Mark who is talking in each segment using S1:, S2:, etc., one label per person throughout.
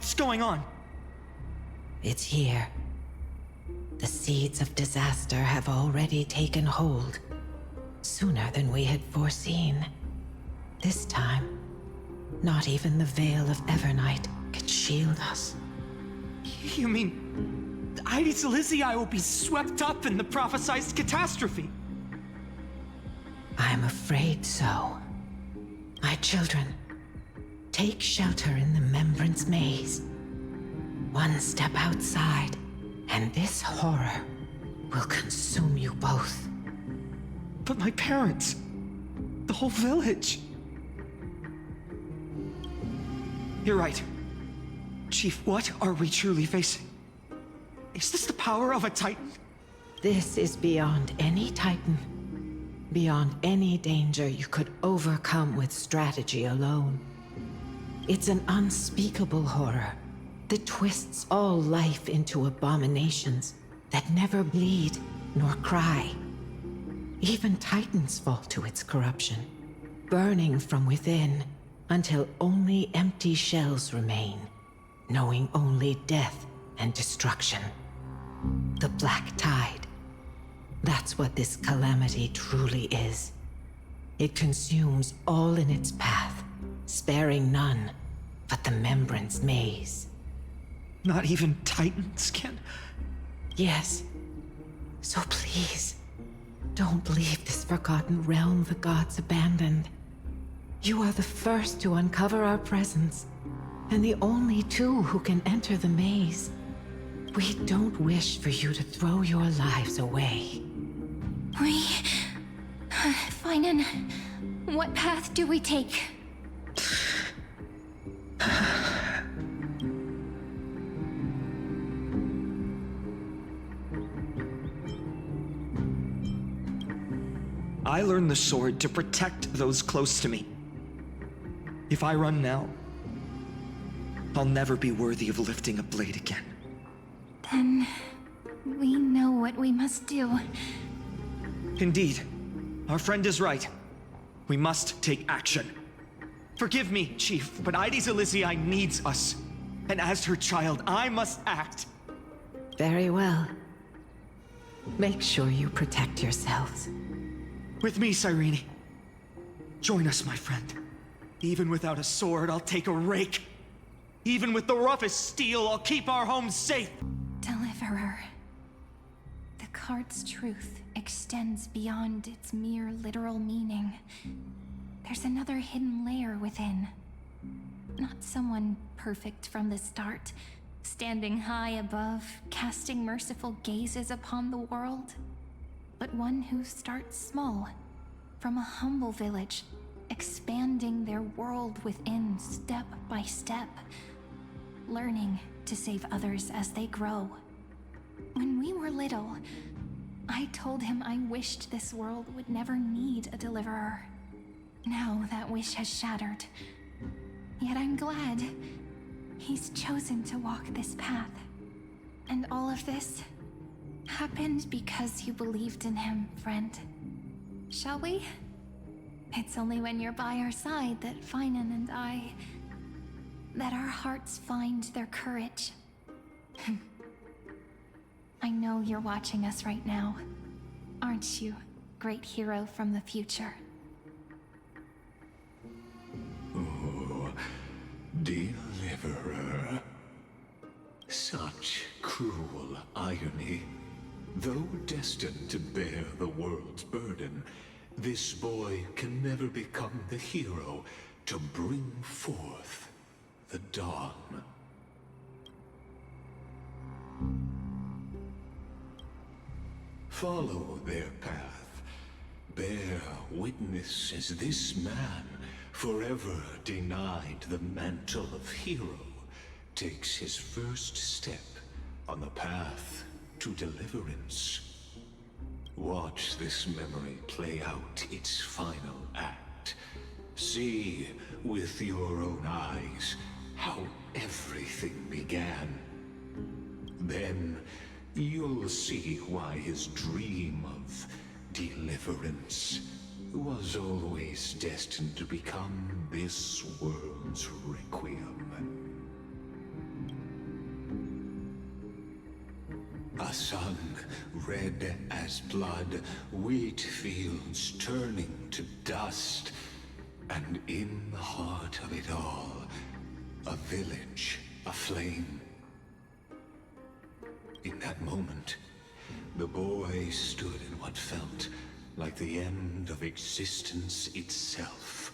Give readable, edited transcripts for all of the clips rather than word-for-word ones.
S1: What's going on?
S2: It's here. The seeds of disaster have already taken hold, sooner than we had foreseen. This time, not even the veil of Evernight can shield us.
S1: You mean... Ides Elysiae will be swept up in the prophesized catastrophe?
S2: I'm afraid so. My children, take shelter in the Membrance Maze. One step outside, and this horror will consume you both.
S1: But my parents... the whole village... You're right. Chief, what are we truly facing? Is this the power of a Titan?
S2: This is beyond any Titan. Beyond any danger you could overcome with strategy alone. It's an unspeakable horror that twists all life into abominations that never bleed nor cry. Even Titans fall to its corruption, burning from within until only empty shells remain, knowing only death and destruction. The Black Tide. That's what this calamity truly is. It consumes all in its path, sparing none but the Membrance Maze.
S1: Not even Titans can...
S2: Yes. So please, don't leave this forgotten realm the gods abandoned. You are the first to uncover our presence, and the only two who can enter the maze. We don't wish for you to throw your lives away.
S3: Finan, what path do we take?
S1: I learned the sword to protect those close to me. If I run now, I'll never be worthy of lifting a blade again.
S3: Then... we know what we must do.
S1: Indeed. Our friend is right. We must take action. Forgive me, Chief, but Ides Elysiae needs us. And as her child, I must act.
S2: Very well. Make sure you protect yourselves.
S1: With me, Cyrene. Join us, my friend. Even without a sword, I'll take a rake. Even with the roughest steel, I'll keep our home safe.
S3: Deliverer. The card's truth extends beyond its mere literal meaning. There's another hidden layer within. Not someone perfect from the start, standing high above, casting merciful gazes upon the world, but one who starts small, from a humble village, expanding their world within step by step, learning to save others as they grow. When we were little, I told him I wished this world would never need a deliverer. Now that wish has shattered. Yet I'm glad he's chosen to walk this path. And all of this happened because you believed in him, friend. Shall we? It's only when you're by our side that Finan and I... that our hearts find their courage. I know you're watching us right now. Aren't you, great hero from the future?
S4: Oh, deliverer. Such cruel irony. Though destined to bear the world's burden, this boy can never become the hero to bring forth the dawn. Follow their path. Bear witness as this man, forever denied the mantle of hero, takes his first step on the path to deliverance. Watch this memory play out its final act. See with your own eyes how everything began. Then you'll see why his dream of deliverance was always destined to become this world's requiem. A sun red as blood, wheat fields turning to dust, and in the heart of it all, a village aflame. In that moment, the boy stood in what felt like the end of existence itself.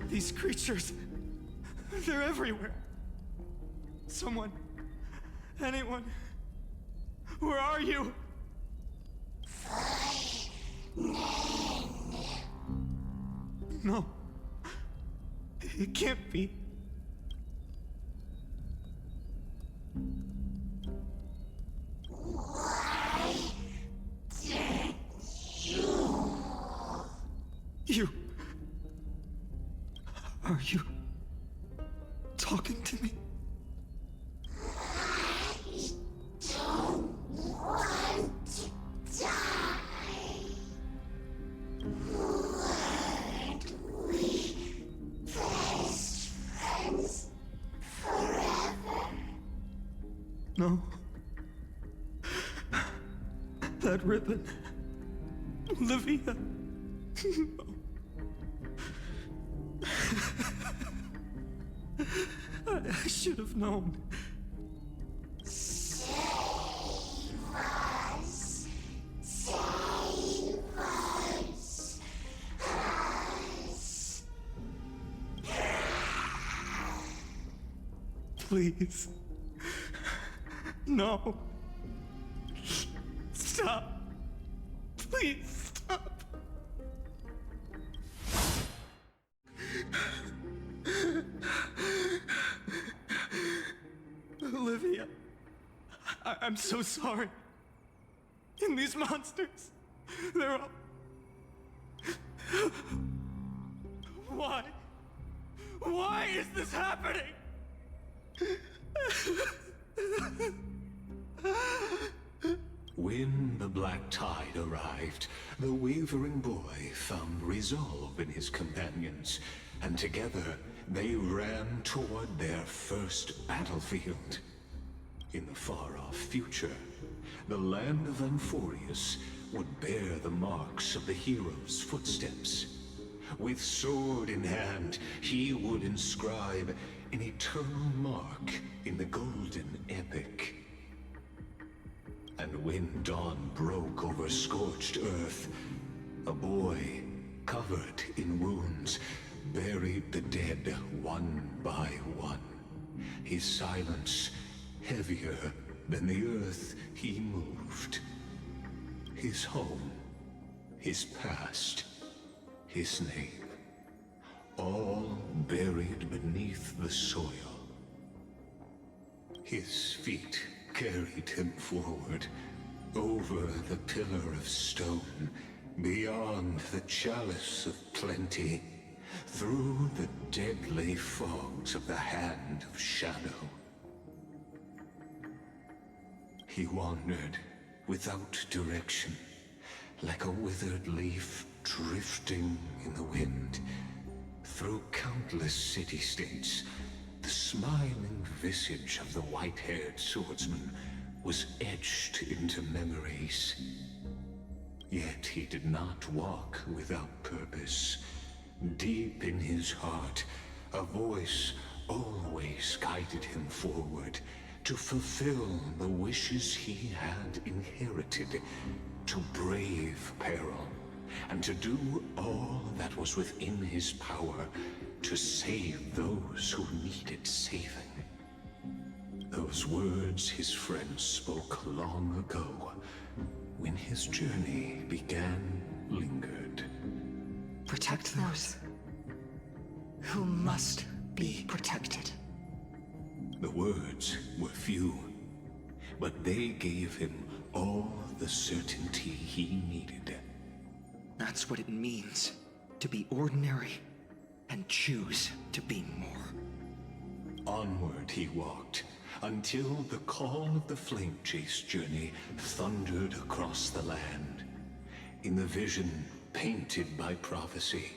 S1: These creatures, they're everywhere. Someone, anyone, where are you? No, it can't be. You... Are you talking to me? No. That ribbon. Olivia. I should have known.
S5: Save us. Save us. Us.
S1: Please. No. Stop. Please stop. Olivia, I'm so sorry. And these monsters, they're all... Why? Why is this happening?
S4: When the black tide arrived, the wavering boy found resolve in his companions, and together they ran toward their first battlefield. In the far-off future, the land of Amphorius would bear the marks of the hero's footsteps. With sword in hand, he would inscribe an eternal mark in the golden epic. And when dawn broke over scorched earth, a boy, covered in wounds, buried the dead one by one. His silence heavier than the earth he moved. His home, his past, his name, all buried beneath the soil. His feet carried him forward, over the pillar of stone, beyond the chalice of plenty, through the deadly fogs of the hand of shadow. He wandered without direction, like a withered leaf drifting in the wind, through countless city-states. The smiling visage of the white-haired swordsman was etched into memories. Yet he did not walk without purpose. Deep in his heart, a voice always guided him forward to fulfill the wishes he had inherited, to brave peril, and to do all that was within his power to save those who needed saving. Those words his friend spoke long ago, when his journey began, lingered.
S1: Protect those who must be protected.
S4: The words were few, but they gave him all the certainty he needed.
S1: That's what it means to be ordinary and choose to be more.
S4: Onward he walked, until the call of the flame chase journey thundered across the land. In the vision painted by prophecy,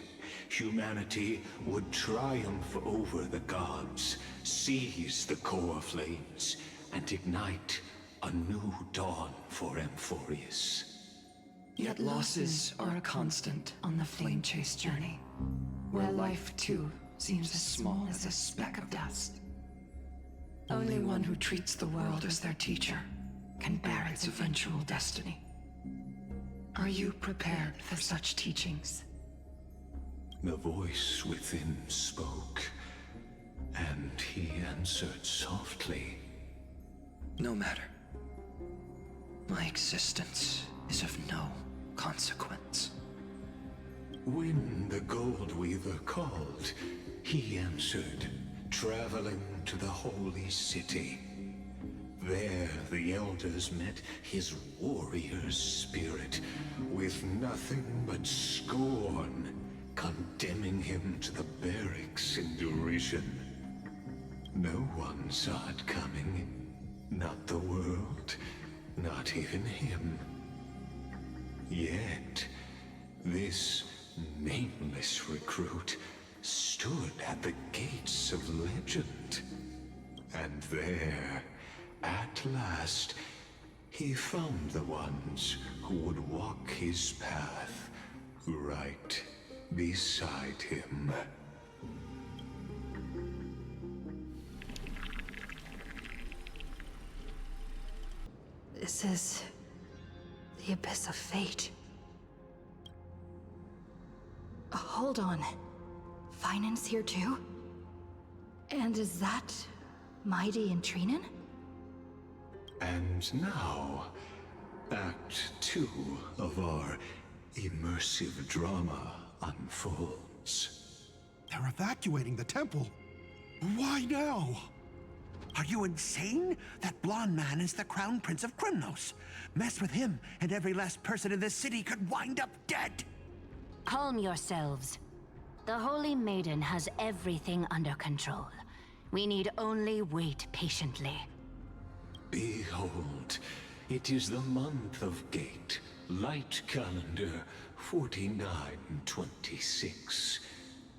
S4: humanity would triumph over the gods, seize the core flames, and ignite a new dawn for Amphorius.
S1: Yet losses are a constant on the flame chase journey, where life too seems as small as a speck of dust. Only one who treats the world as their teacher can bear its eventual destiny. Are you prepared for such teachings?
S4: The voice within spoke, and he answered softly.
S1: No matter. My existence is of no consequence.
S4: When the Gold Weaver called, he answered, traveling to the holy city. There the elders met his warrior's spirit, with nothing but scorn, condemning him to the barracks in derision. No one saw it coming. Not the world, not even him. Yet, this nameless recruit stood at the gates of legend. And there, at last, he found the ones who would walk his path right beside him.
S6: This is the abyss of fate. Hold on. Finance here too? And is that Mighty and Trinen?
S4: And now, Act 2 of our immersive drama unfolds.
S7: They're evacuating the temple. Why now? Are you insane? That blonde man is the Crown Prince of Krymnos. Mess with him, and every last person in this city could wind up dead.
S8: Calm yourselves. The Holy Maiden has everything under control. We need only wait patiently.
S4: Behold, it is the month of Gate, Light Calendar 4926.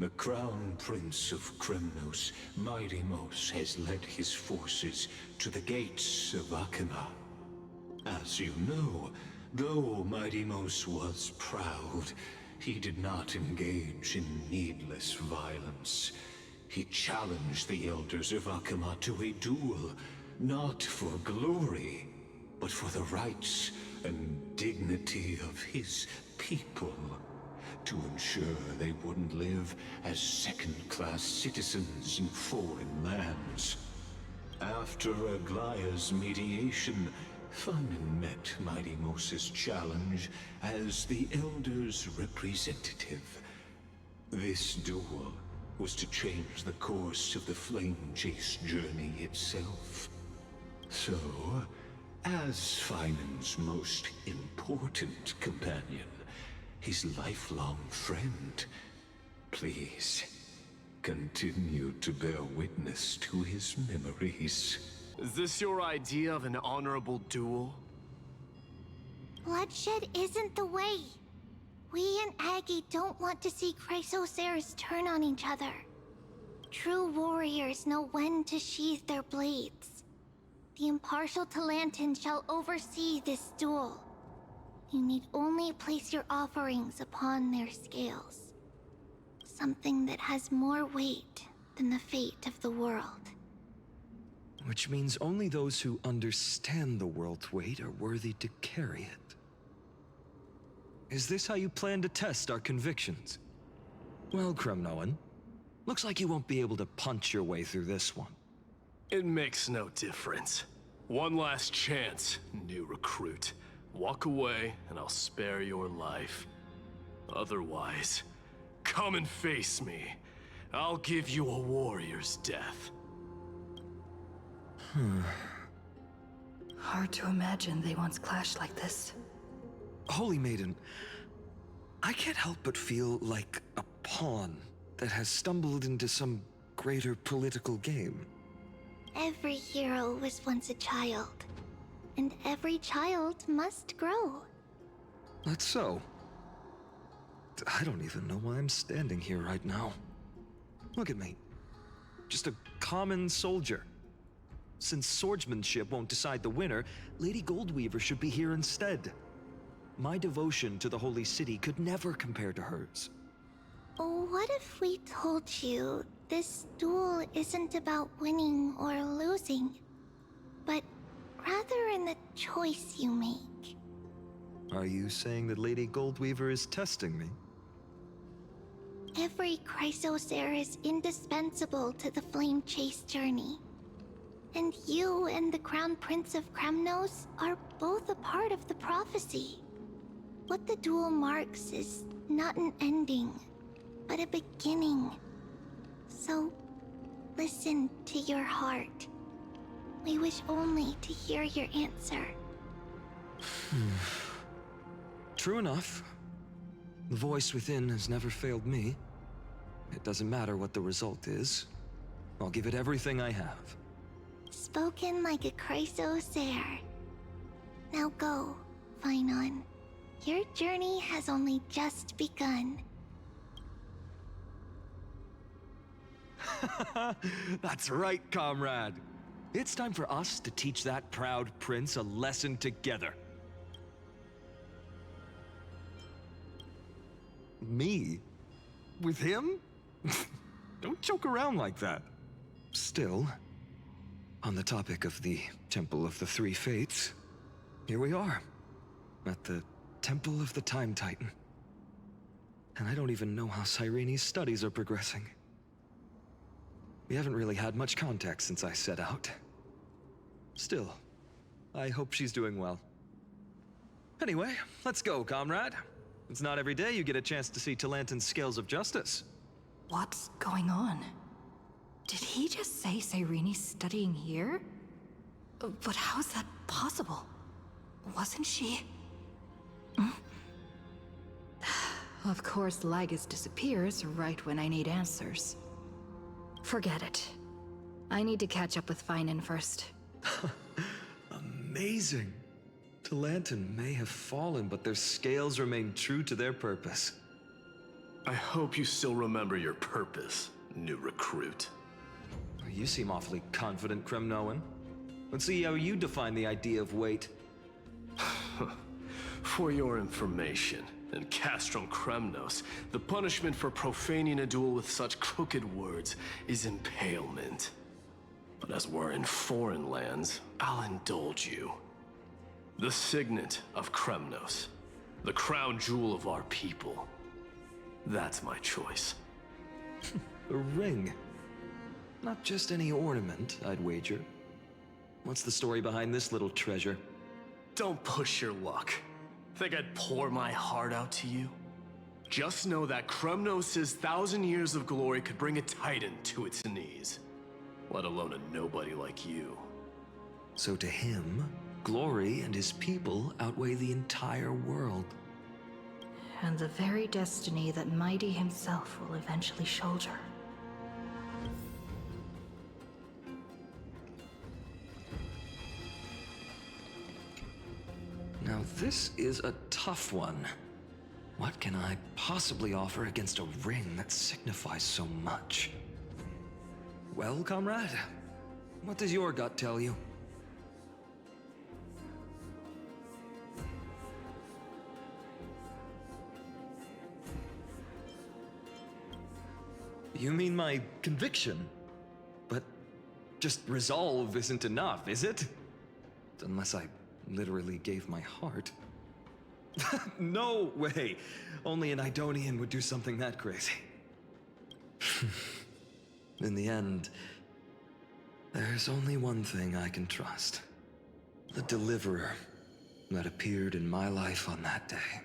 S4: The Crown Prince of Krymnos, Midimos, has led his forces to the gates of Akima. As you know, though Midimos was proud, he did not engage in needless violence. He challenged the elders of Akima to a duel, not for glory, but for the rights and dignity of his people, to ensure they wouldn't live as second-class citizens in foreign lands. After Aglaya's mediation, Fanon met Midimos' challenge as the Elder's representative. This duel was to change the course of the Flame Chase journey itself. So, as Finan's most important companion, his lifelong friend, please continue to bear witness to his memories.
S9: Is this your idea of an honorable duel?
S5: Bloodshed isn't the way. We and Aggie don't want to see Chrysoceres turn on each other. True warriors know when to sheathe their blades. The impartial Talantin shall oversee this duel. You need only place your offerings upon their scales. Something that has more weight than the fate of the world.
S1: Which means only those who understand the world's weight are worthy to carry it. Is this how you plan to test our convictions? Well, Kremnoan, looks like you won't be able to punch your way through this one.
S9: It makes no difference. One last chance, new recruit. Walk away, and I'll spare your life. Otherwise, come and face me. I'll give you a warrior's death.
S6: Hard to imagine they once clashed like this.
S1: Holy Maiden, I can't help but feel like a pawn that has stumbled into some greater political game.
S5: Every hero was once a child. And every child must grow.
S1: That's so. I don't even know why I'm standing here right now. Look at me. Just a common soldier. Since swordsmanship won't decide the winner, Lady Goldweaver should be here instead. My devotion to the Holy City could never compare to hers.
S5: What if we told you this duel isn't about winning or losing, but rather in the choice you make?
S1: Are you saying that Lady Goldweaver is testing me?
S5: Every Chrysosaur is indispensable to the Flame Chase journey. And you and the Crown Prince of Kremnos are both a part of the prophecy. What the duel marks is not an ending, but a beginning. So, listen to your heart. We wish only to hear your answer.
S1: True enough. The voice within has never failed me. It doesn't matter what the result is. I'll give it everything I have.
S5: Spoken like a Chrysosaur. Now go, Finon. Your journey has only just begun.
S1: That's right, comrade. It's time for us to teach that proud prince a lesson together. Me? With him? Don't joke around like that. Still, on the topic of the Temple of the Three Fates, here we are, at the Temple of the Time Titan. And I don't even know how Cyrene's studies are progressing. We haven't really had much contact since I set out. Still, I hope she's doing well. Anyway, let's go, comrade. It's not every day you get a chance to see Talantin's scales of justice.
S6: What's going on? Did he just say Cyrene's studying here? But how is that possible? Wasn't she? Of course, Lagus disappears right when I need answers. Forget it. I need to catch up with Finon first.
S1: Amazing. Talantin may have fallen, but their scales remain true to their purpose.
S9: I hope you still remember your purpose, new recruit.
S1: You seem awfully confident, Kremnoan. Let's see how you define the idea of weight.
S9: For your information, in Castrum Kremnos, the punishment for profaning a duel with such crooked words is impalement. But as we're in foreign lands, I'll indulge you. The signet of Kremnos, the crown jewel of our people. That's my choice.
S1: A ring. Not just any ornament, I'd wager. What's the story behind this little treasure?
S9: Don't push your luck. Think I'd pour my heart out to you? Just know that Kremnos' 1,000 years of glory could bring a titan to its knees. Let alone a nobody like you.
S1: So to him, glory and his people outweigh the entire world.
S6: And the very destiny that Mighty himself will eventually shoulder.
S1: Now this is a tough one. What can I possibly offer against a ring that signifies so much? Well, comrade, what does your gut tell you? You mean my conviction? But just resolve isn't enough, is it? Unless I literally gave my heart. No way! Only an Idonian would do something that crazy. In the end, there's only one thing I can trust. The deliverer that appeared in my life on that day.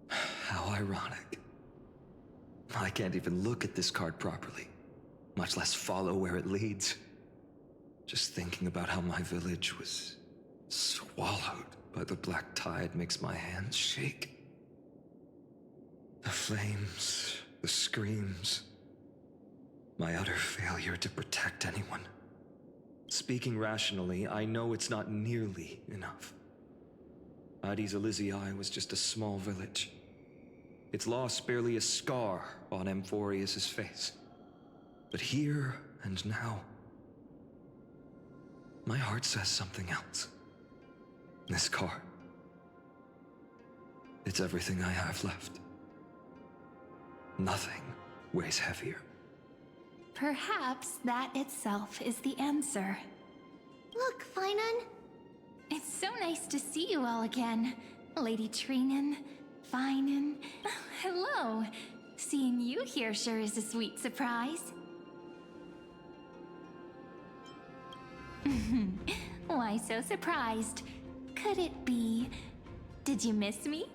S1: How ironic. I can't even look at this card properly, much less follow where it leads. Just thinking about how my village was swallowed by the black tide makes my hands shake. The flames, the screams, my utter failure to protect anyone. Speaking rationally, I know it's not nearly enough. Addis Elysiae was just a small village. Its loss barely a scar on Amphorius' face. But here and now, my heart says something else. This car. It's everything I have left. Nothing weighs heavier.
S3: Perhaps that itself is the answer.
S5: Look, Finan.
S3: It's so nice to see you all again. Lady Trinan, Finan. Hello. Seeing you here sure is a sweet surprise. Why so surprised? Could it be... Did you miss me?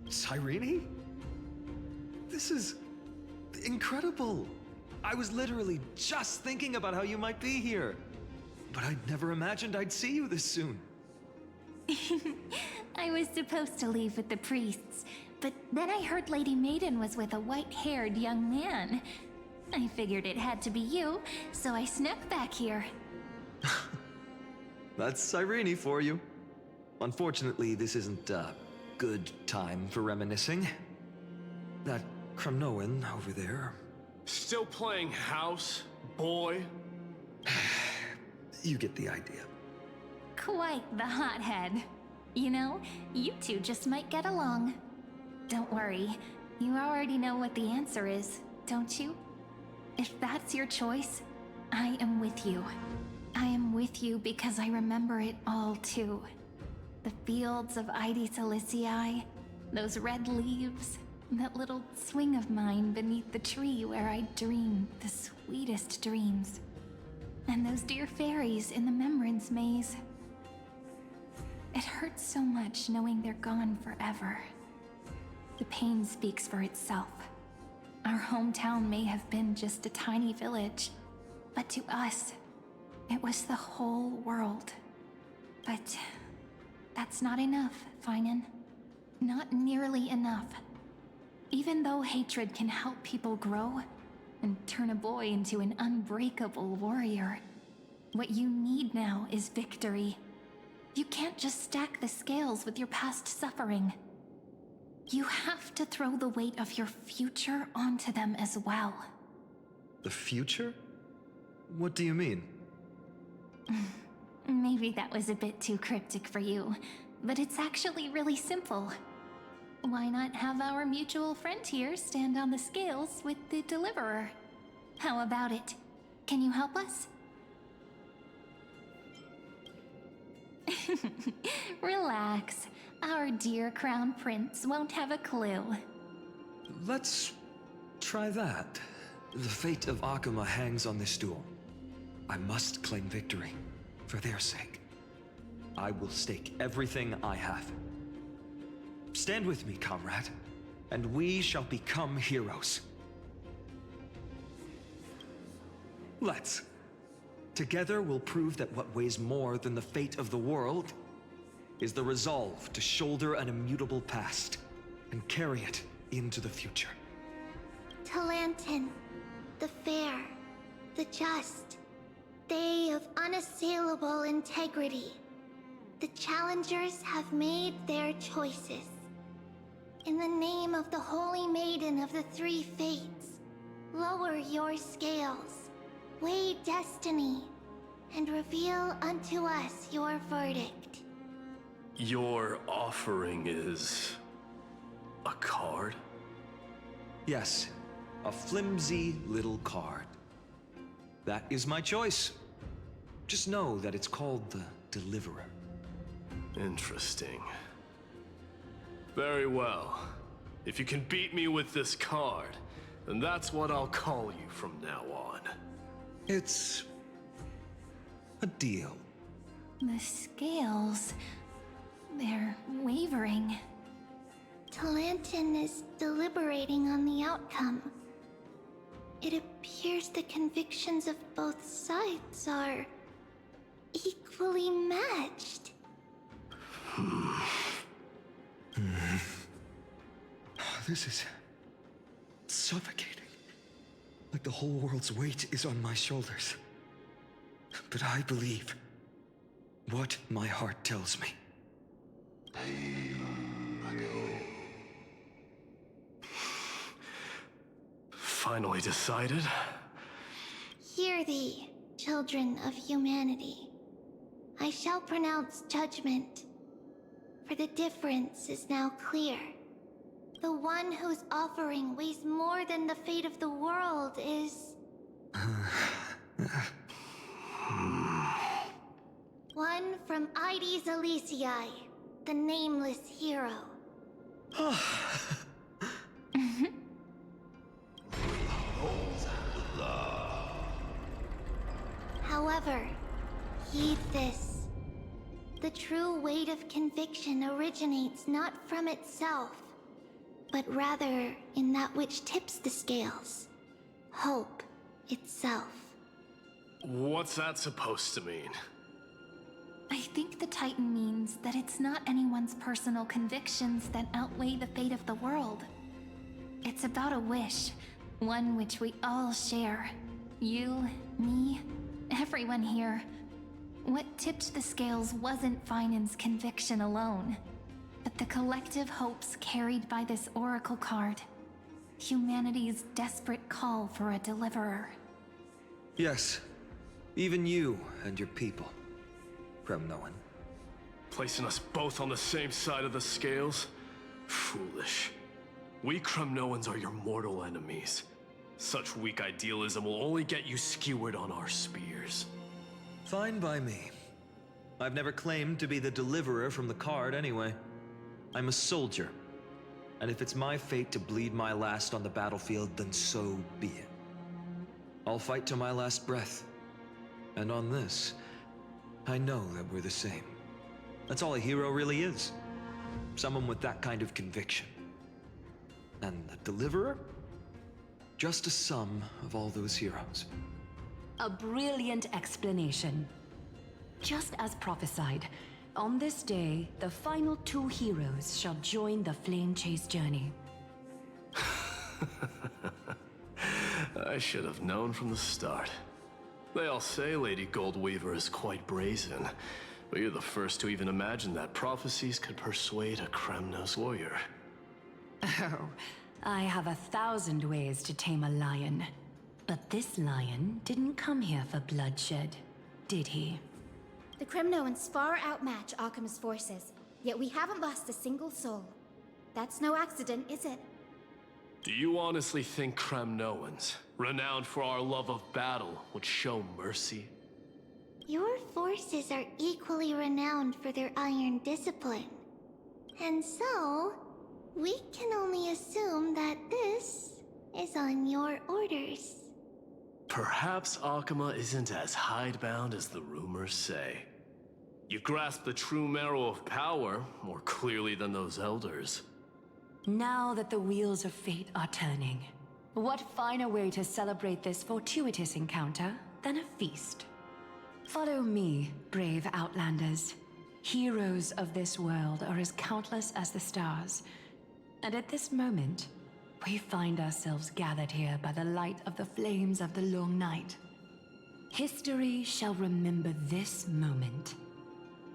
S1: Cyrene? This is incredible. I was literally just thinking about how you might be here. But I'd never imagined I'd see you this soon.
S3: I was supposed to leave with the priests, but then I heard Lady Maiden was with a white-haired young man. I figured it had to be you, so I snuck back here.
S1: That's Cyrene for you. Unfortunately, this isn't a good time for reminiscing. That Kremnoan over there...
S9: Still playing house, boy?
S1: You get the idea.
S3: Quite the hothead. You know, you two just might get along. Don't worry, you already know what the answer is, don't you? If that's your choice, I am with you. I am with you because I remember it all too. The fields of Addis Elysiae, those red leaves, that little swing of mine beneath the tree where I dreamed the sweetest dreams. And those dear fairies in the Membrance Maze. It hurts so much knowing they're gone forever. The pain speaks for itself. Our hometown may have been just a tiny village, but to us, it was the whole world. But that's not enough, Finan. Not nearly enough. Even though hatred can help people grow and turn a boy into an unbreakable warrior, what you need now is victory. You can't just stack the scales with your past suffering. You have to throw the weight of your future onto them as well.
S1: The future? What do you mean?
S3: Maybe that was a bit too cryptic for you, but it's actually really simple. Why not have our mutual friend here stand on the scales with the Deliverer? How about it? Can you help us? Relax. Our dear Crown Prince won't have a clue.
S1: Let's try that. The fate of Akuma hangs on this duel. I must claim victory, for their sake. I will stake everything I have. Stand with me, comrade, and we shall become heroes. Let's. Together we'll prove that what weighs more than the fate of the world is the resolve to shoulder an immutable past and carry it into the future.
S5: Talantin, the fair, the just, they of unassailable integrity. The challengers have made their choices. In the name of the Holy Maiden of the Three Fates, lower your scales, weigh destiny, and reveal unto us your verdict.
S9: Your offering is... a card?
S1: Yes, a flimsy little card. That is my choice. Just know that it's called the Deliverer.
S9: Interesting. Very well. If you can beat me with this card, then that's what I'll call you from now on.
S1: It's a deal.
S3: The scales... they're wavering.
S5: Talantin is deliberating on the outcome. It appears the convictions of both sides are equally matched.
S1: This is suffocating. Like the whole world's weight is on my shoulders. But I believe what my heart tells me.
S9: Finally decided?
S5: Hear thee, children of humanity. I shall pronounce judgment, for the difference is now clear. The one whose offering weighs more than the fate of the world is... one from Ides Elysiae, the nameless hero. However, heed this. The true weight of conviction originates not from itself, but rather in that which tips the scales. Hope itself.
S9: What's that supposed to mean?
S3: I think the Titan means that it's not anyone's personal convictions that outweigh the fate of the world. It's about a wish, one which we all share. You, me, everyone here. What tipped the scales wasn't Finan's conviction alone, but the collective hopes carried by this oracle card. Humanity's desperate call for a deliverer.
S1: Yes, even you and your people, Kremnoan.
S9: Placing us both on the same side of the scales? Foolish. We Kremnoans are your mortal enemies. Such weak idealism will only get you skewered on our spears.
S1: Fine by me. I've never claimed to be the deliverer from the card anyway. I'm a soldier. And if it's my fate to bleed my last on the battlefield, then so be it. I'll fight to my last breath. And on this, I know that we're the same. That's all a hero really is. Someone with that kind of conviction. And the deliverer? Just a sum of all those heroes.
S8: A brilliant explanation. Just as prophesied, on this day, the final two heroes shall join the Flame Chase journey.
S9: I should have known from the start. They all say Lady Goldweaver is quite brazen, but you're the first to even imagine that prophecies could persuade a Kremnos warrior.
S8: Oh, I have 1,000 ways to tame a lion. But this lion didn't come here for bloodshed, did he?
S10: The Kremnoans far outmatch Occam's forces, yet we haven't lost a single soul. That's no accident, is it?
S9: Do you honestly think Kremnoans, renowned for our love of battle, would show mercy?
S5: Your forces are equally renowned for their iron discipline. And so, we can only assume that this is on your orders.
S9: Perhaps Akama isn't as hidebound as the rumors say. You grasp the true marrow of power more clearly than those elders.
S8: Now that the wheels of fate are turning, what finer way to celebrate this fortuitous encounter than a feast? Follow me, brave Outlanders. Heroes of this world are as countless as the stars. And at this moment, we find ourselves gathered here by the light of the flames of the long night. History shall remember this moment.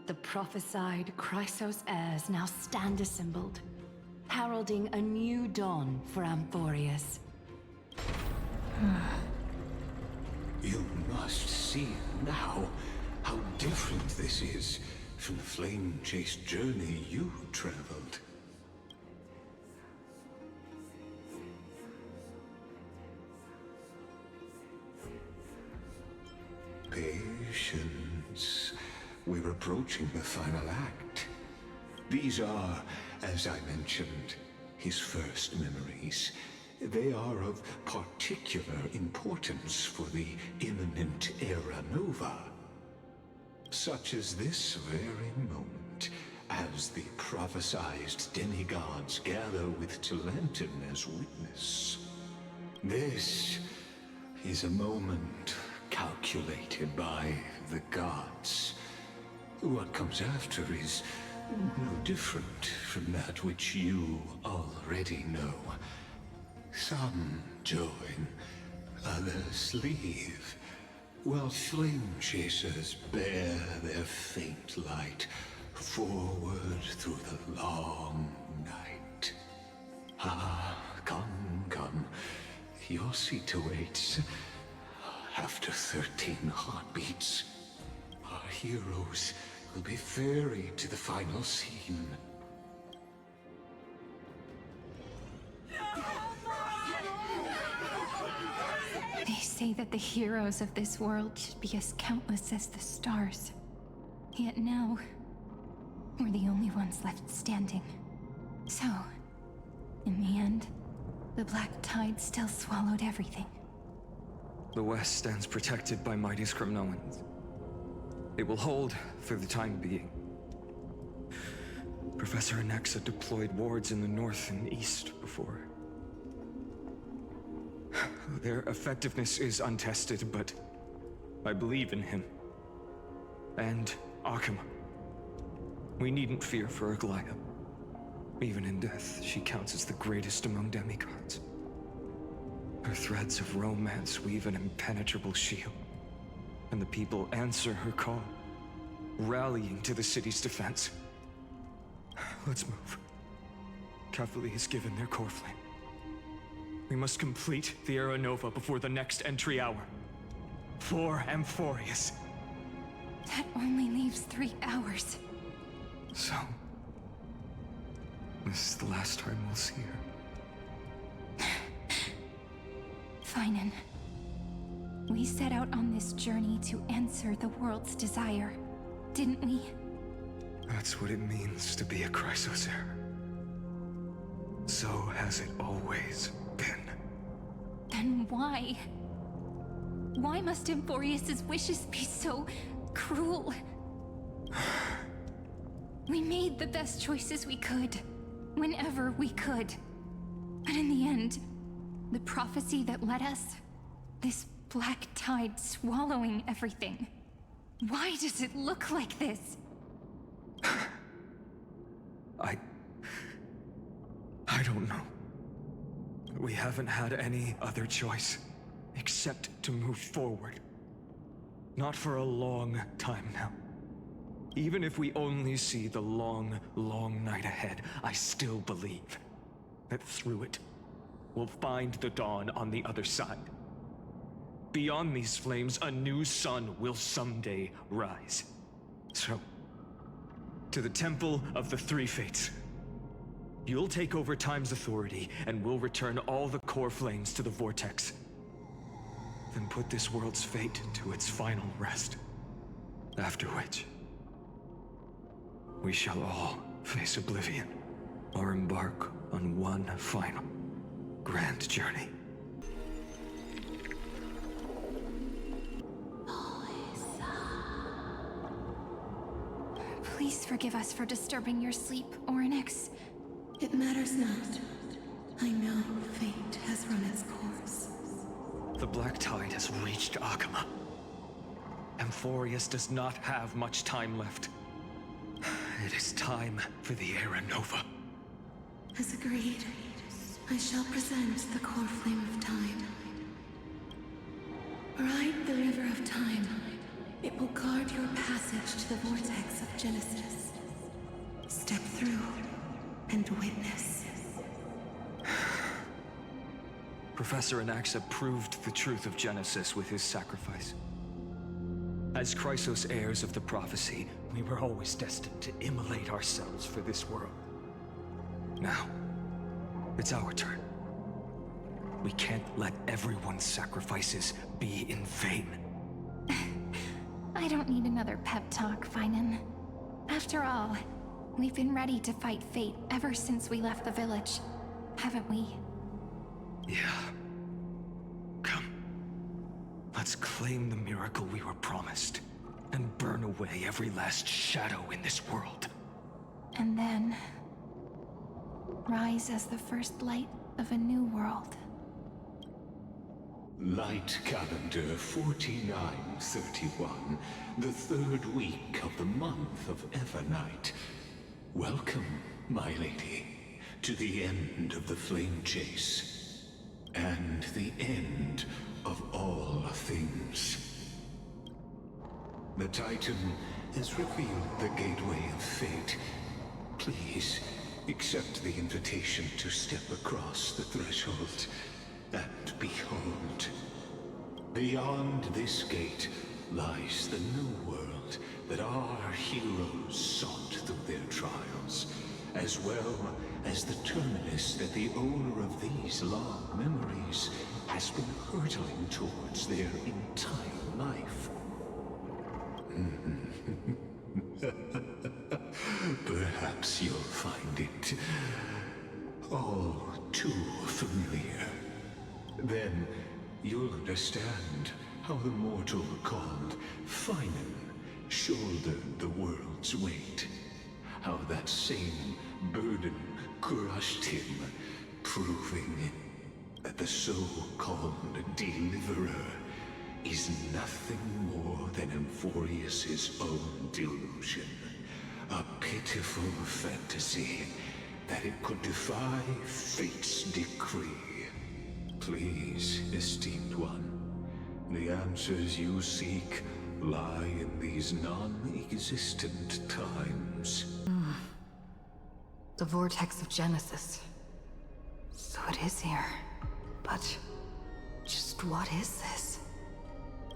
S8: The prophesied Chrysos heirs now stand assembled, heralding a new dawn for Amphorius.
S4: You must see now how different this is from the flame chase journey you traveled. Patience. We're approaching the final act. These are, as I mentioned, his first memories. They are of particular importance for the imminent Era Nova. Such as this very moment, as the prophesized demigods gather with Talentum as witness. This is a moment calculated by the gods. What comes after is no different from that which you already know. Some join, others leave, while flame chasers bear their faint light forward through the long night. Ah, come, come. Your seat awaits. After 13 heartbeats, our heroes will be ferried to the final scene.
S3: They say that the heroes of this world should be as countless as the stars. Yet now, we're the only ones left standing. So, in the end, the black tide still swallowed everything.
S1: The West stands protected by mighty Skrymnoans. It will hold for the time being. Professor Anaxa deployed wards in the north and east before. Their effectiveness is untested, but I believe in him. And Akama. We needn't fear for Aglaya. Even in death, she counts as the greatest among demigods. Her threads of romance weave an impenetrable shield, and the people answer her call, rallying to the city's defense. Let's move. Cavalry has given their core flame. We must complete the Era Nova before the next entry hour. For Amphorius.
S3: That only leaves 3 hours.
S1: So, this is the last time we'll see her.
S3: Finan. We set out on this journey to answer the world's desire, didn't we?
S1: That's what it means to be a Chrysosaur. So has it always been.
S3: Then why? Why must Amphorius's wishes be so cruel? We made the best choices we could, whenever we could. But in the end, the prophecy that led us, this black tide swallowing everything. Why does it look like this?
S1: I don't know. We haven't had any other choice, except to move forward. Not for a long time now. Even if we only see the long, long night ahead, I still believe that through it, we'll find the dawn on the other side. Beyond these flames, a new sun will someday rise. So, to the Temple of the Three Fates. You'll take over Time's authority, and we'll return all the core flames to the Vortex. Then put this world's fate to its final rest. After which, we shall all face oblivion, or embark on one final, grand journey.
S3: Please forgive us for disturbing your sleep, Orynyx.
S11: It matters not. I know fate has run its course.
S1: The black tide has reached Akama. Amphorius does not have much time left. It is time for the Era Nova.
S11: As agreed, I shall present the core flame of time. Ride the river of time. It will guard your passage to the vortex of Genesis. Step through and witness.
S1: Professor Anaxa proved the truth of Genesis with his sacrifice. As Chrysos heirs of the prophecy, we were always destined to immolate ourselves for this world. Now, it's our turn. We can't let everyone's sacrifices be in vain.
S3: I don't need another pep talk, Finan. After all, we've been ready to fight fate ever since we left the village, haven't we?
S1: Yeah. Come. Let's claim the miracle we were promised, and burn away every last shadow in this world.
S3: And then, rise as the first light of a new world.
S4: Light calendar 4931, the third week of the month of Evernight. Welcome, my lady, to the end of the flame chase, and the end of all things. The Titan has revealed the gateway of fate. Please, accept the invitation to step across the threshold, and behold, beyond this gate lies the new world that our heroes sought through their trials, as well as the terminus that the owner of these long memories has been hurtling towards their entire life. Perhaps you'll find it all too familiar. Then you'll understand how the mortal called Finan shouldered the world's weight. How that same burden crushed him, proving that the so-called Deliverer is nothing more than Emphorius's own delusion. A pitiful fantasy that it could defy fate's decree. Please, esteemed one, the answers you seek lie in these non-existent times.
S6: The vortex of Genesis. So it is here. But just what is this?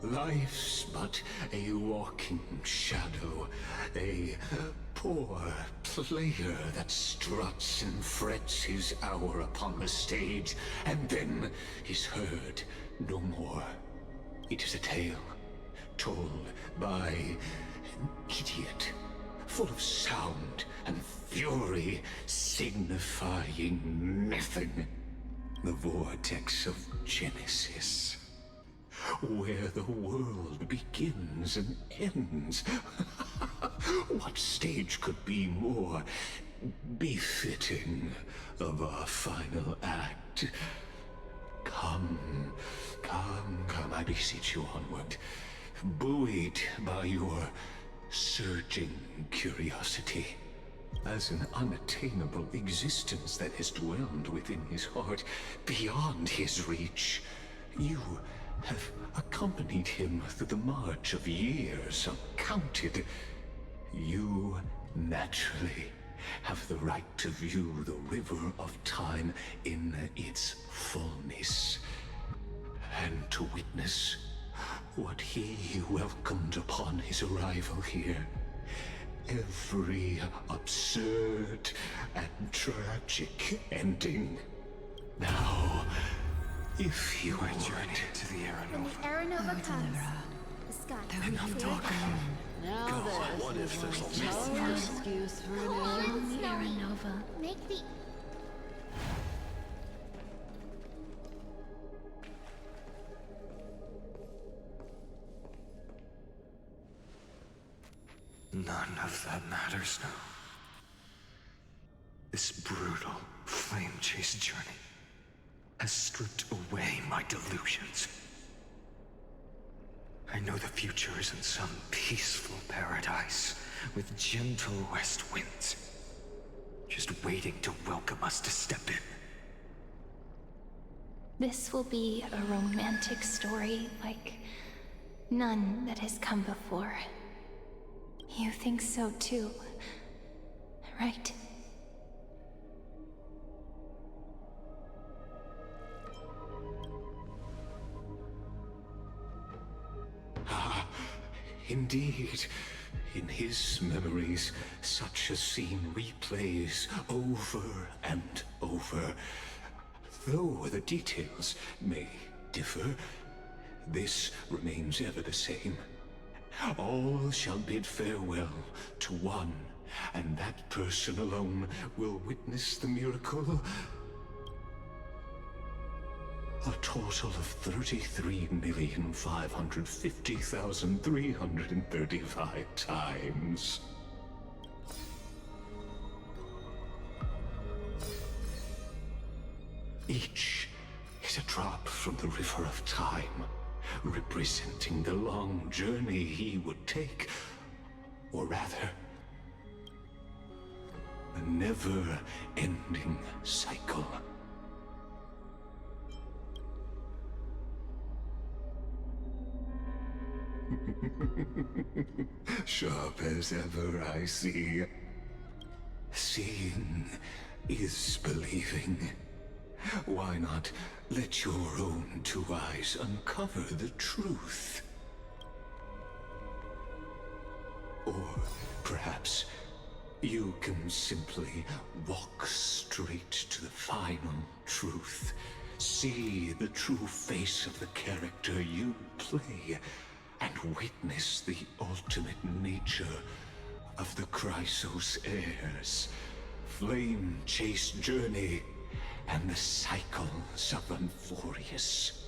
S4: Life's but a walking shadow, a poor player that struts and frets his hour upon the stage, and then is heard no more. It is a tale told by an idiot, full of sound and fury, signifying nothing. The vortex of Genesis, where the world begins and ends. What stage could be more befitting of our final act? Come, I beseech you onward, buoyed by your surging curiosity. As an unattainable existence that has dwelled within his heart, beyond his reach, you have accompanied him through the march of years uncounted. You naturally have the right to view the river of time in its fullness, and to witness what he welcomed upon his arrival here. Every absurd and tragic ending. Now, if you would to the
S10: When the Aeronova comes, the sky will be clear.
S2: Now
S9: What if there's a
S2: no excuse for
S5: Come on, Snowy.
S3: Aeronova.
S5: Make the...
S1: None of that matters now. This brutal, flame-chased journey has stripped away my delusions. I know the future is in some peaceful paradise with gentle west winds, just waiting to welcome us to step in.
S3: This will be a romantic story like none that has come before. You think so too, right?
S4: Indeed, in his memories, such a scene replays over and over. Though the details may differ, this remains ever the same. All shall bid farewell to one, and that person alone will witness the miracle. A total of 33,550,335 times. Each is a drop from the river of time, representing the long journey he would take, or rather, a never-ending cycle. Sharp as ever, I see. Seeing is believing. Why not let your own two eyes uncover the truth? Or perhaps you can simply walk straight to the final truth. See the true face of the character you play, and witness the ultimate nature of the Chrysos heirs. Flame-chased journey, and the cycles of Unforius.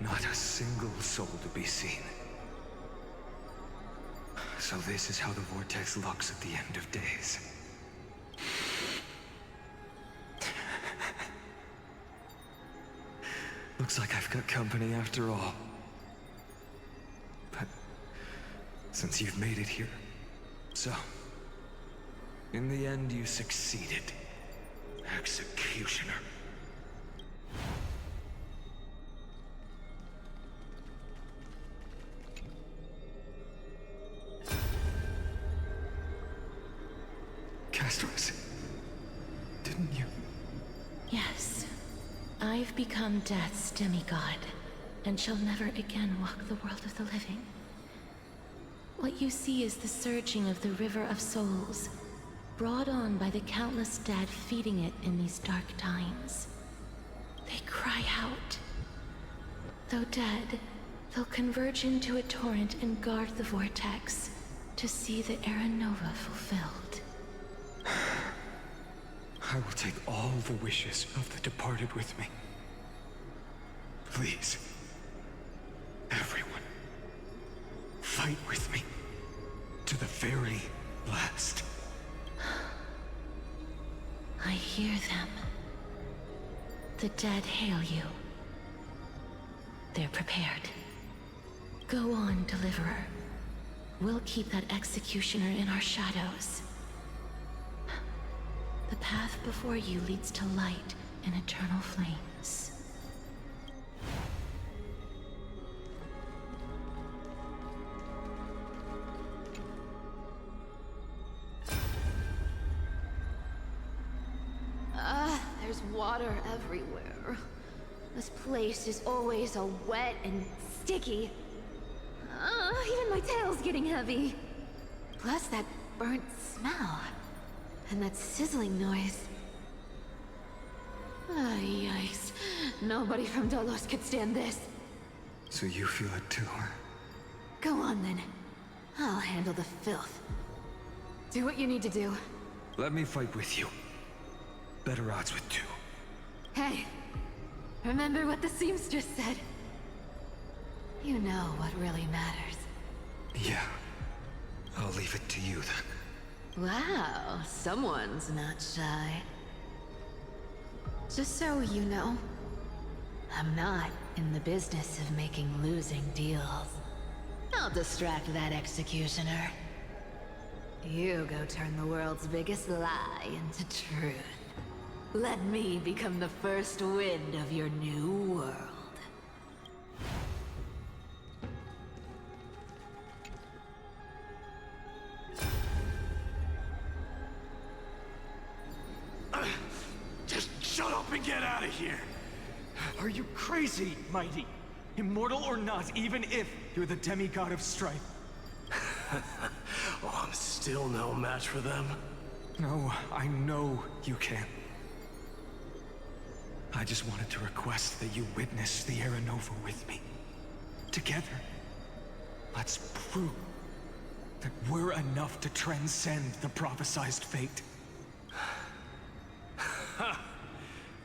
S1: Not a single soul to be seen. So this is how the vortex looks at the end of days. Looks like I've got company after all. But since you've made it here, so in the end you succeeded, Executioner. Castros, didn't you?
S11: Yes. I've become Death's demigod, and shall never again walk the world of the living. What you see is the surging of the river of souls, brought on by the countless dead feeding it in these dark times. They cry out. Though dead, they'll converge into a torrent and guard the vortex to see the Era Nova fulfilled.
S1: I will take all the wishes of the departed with me. Please, everyone, fight with me to the very last.
S11: I hear them. The dead hail you. They're prepared. Go on, Deliverer. We'll keep that executioner in our shadows. The path before you leads to light and eternal flames.
S12: There's water everywhere. This place is always so wet and sticky. Even my tail's getting heavy. Plus that burnt smell. And that sizzling noise. Yikes. Nobody from Dolos could stand this.
S1: So you feel it too, huh?
S12: Go on then. I'll handle the filth. Do what you need to do.
S1: Let me fight with you. Better odds with two.
S12: Hey, remember what the seamstress said? You know what really matters.
S1: Yeah. I'll leave it to you then.
S12: Wow, someone's not shy. Just so you know, I'm not in the business of making losing deals. I'll distract that executioner. You go turn the world's biggest lie into truth. Let me become the first wind of your new world.
S9: Just shut up and get out of here!
S1: Are you crazy, Mighty? Immortal or not, even if you're the demigod of strife.
S9: Oh, I'm still no match for them.
S1: No, I know you can. I just wanted to request that you witness the Era Nova with me. Together, let's prove that we're enough to transcend the prophesized fate.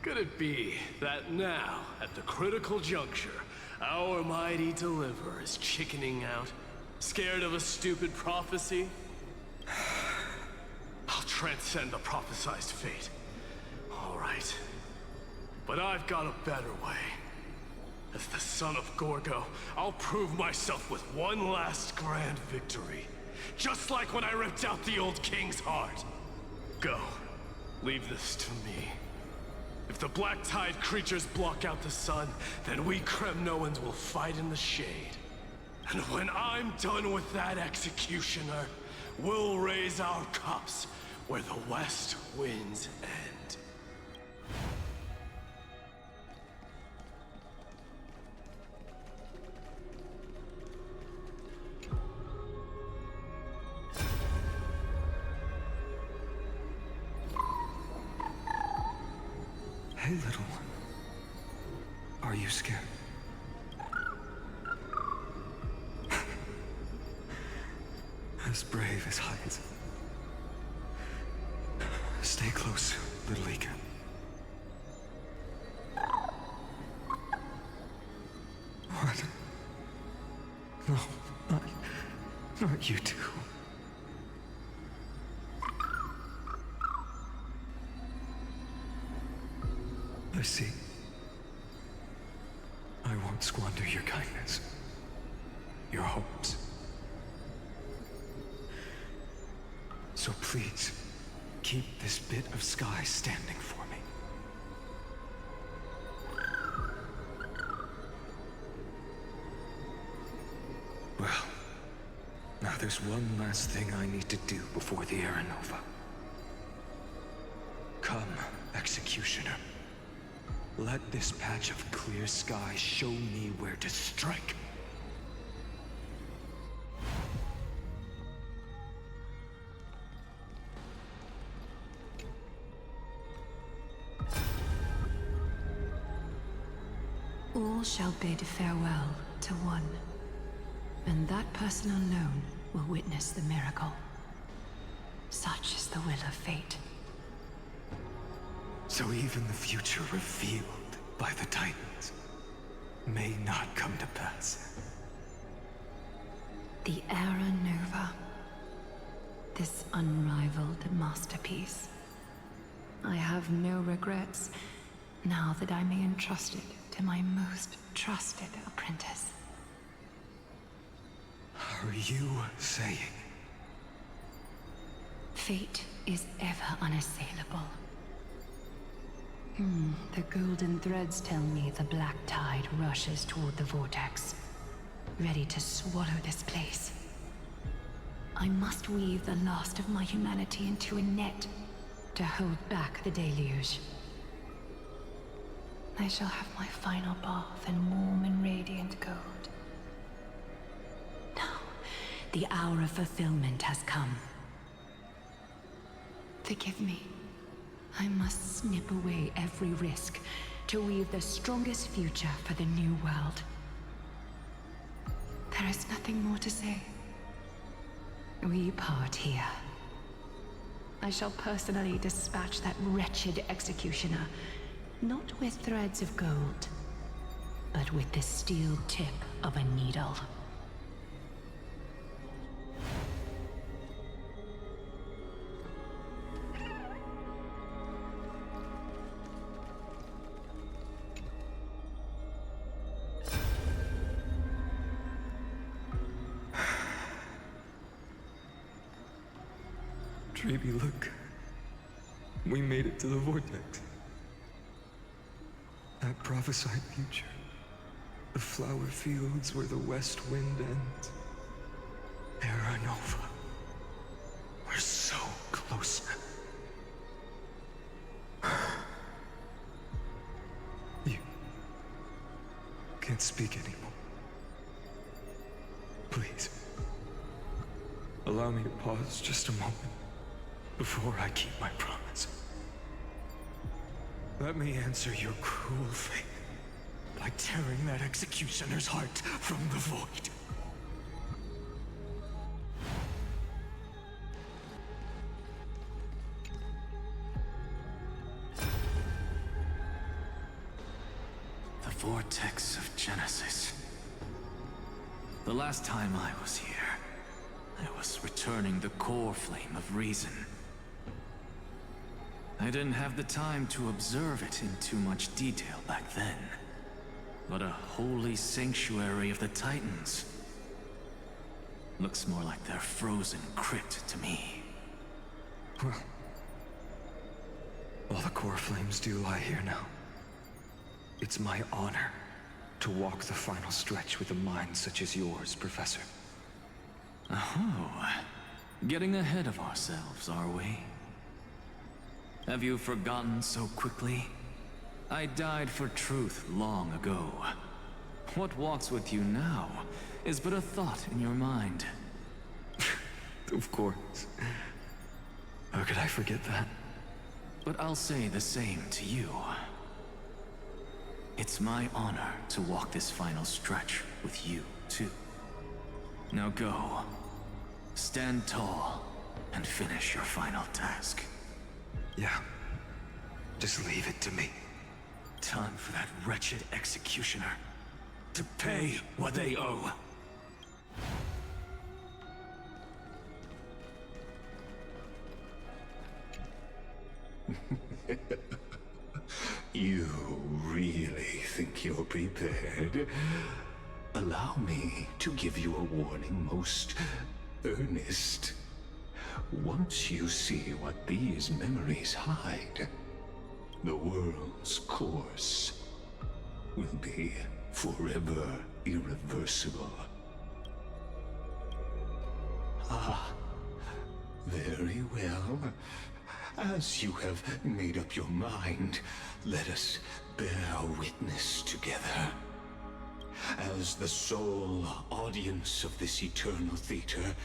S9: Could it be that now, at the critical juncture, our mighty deliverer is chickening out, scared of a stupid prophecy? I'll transcend the prophesized fate. All right. But I've got a better way. As the son of Gorgo, I'll prove myself with one last grand victory. Just like when I ripped out the old king's heart. Go. Leave this to me. If the Black Tide creatures block out the sun, then we Kremnoans will fight in the shade. And when I'm done with that executioner, we'll raise our cups where the west winds end.
S1: Hey, little one. Are you scared? As brave as hides. Stay close, little Ika. What? No, not you two. I see. I won't squander your kindness. Your hopes. So please, keep this bit of sky standing for me. Well, now there's one last thing I need to do before the Era Nova. Come, Executioner. Let this patch of clear sky show me where to strike.
S8: All shall bid farewell to one, and that person alone will witness the miracle. Such is the will of fate.
S1: So even the future revealed by the Titans may not come to pass.
S8: The Era Nova. This unrivaled masterpiece. I have no regrets now that I may entrust it to my most trusted apprentice.
S1: Are you saying?
S8: Fate is ever unassailable. The golden threads tell me the black tide rushes toward the vortex, ready to swallow this place. I must weave the last of my humanity into a net to hold back the deluge. I shall have my final bath in warm and radiant gold. Now, the hour of fulfillment has come. Forgive me. I must snip away every risk to weave the strongest future for the new world. There is nothing more to say. We part here. I shall personally dispatch that wretched executioner, not with threads of gold, but with the steel tip of a needle.
S1: Treeby, look. We made it to the vortex. That prophesied future. The flower fields where the west wind ends. Era Nova. We're so close now. You can't speak anymore. Please. Allow me to pause just a moment before I keep my promise. Let me answer your cruel fate by tearing that executioner's heart from the void.
S13: The vortex of Genesis. The last time I was here, I was returning the core flame of reason. I didn't have the time to observe it in too much detail back then. But a holy sanctuary of the Titans. Looks more like their frozen crypt to me.
S1: Well, all the core flames do lie here now. It's my honor to walk the final stretch with a mind such as yours, Professor.
S13: Oh, getting ahead of ourselves, are we? Have you forgotten so quickly? I died for truth long ago. What walks with you now is but a thought in your mind.
S1: Of course. How could I forget that?
S13: But I'll say the same to you. It's my honor to walk this final stretch with you, too. Now go. Stand tall and finish your final task.
S1: Yeah. Just leave it to me.
S13: Time for that wretched executioner to pay what they owe.
S4: You really think you're prepared? Allow me to give you a warning most earnest. Once you see what these memories hide, the world's course will be forever irreversible. Ah, very well. As you have made up your mind, let us bear witness together. As the sole audience of this eternal theater,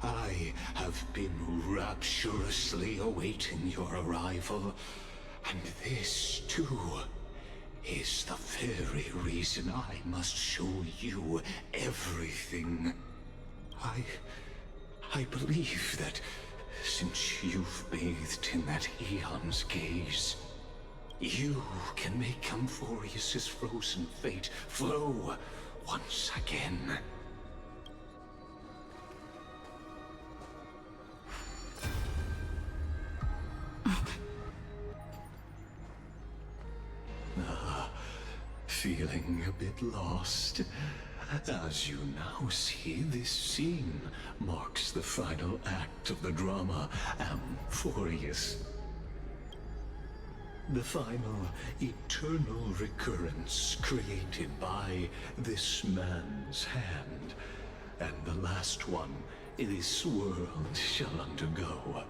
S4: I have been rapturously awaiting your arrival. And this, too, is the very reason I must show you everything. I believe that since you've bathed in that Aeon's gaze, you can make Amphorius's frozen fate flow once again. Feeling a bit lost? As you now see, this scene marks the final act of the drama Amphorius. The final eternal recurrence created by this man's hand, and the last one this world shall undergo.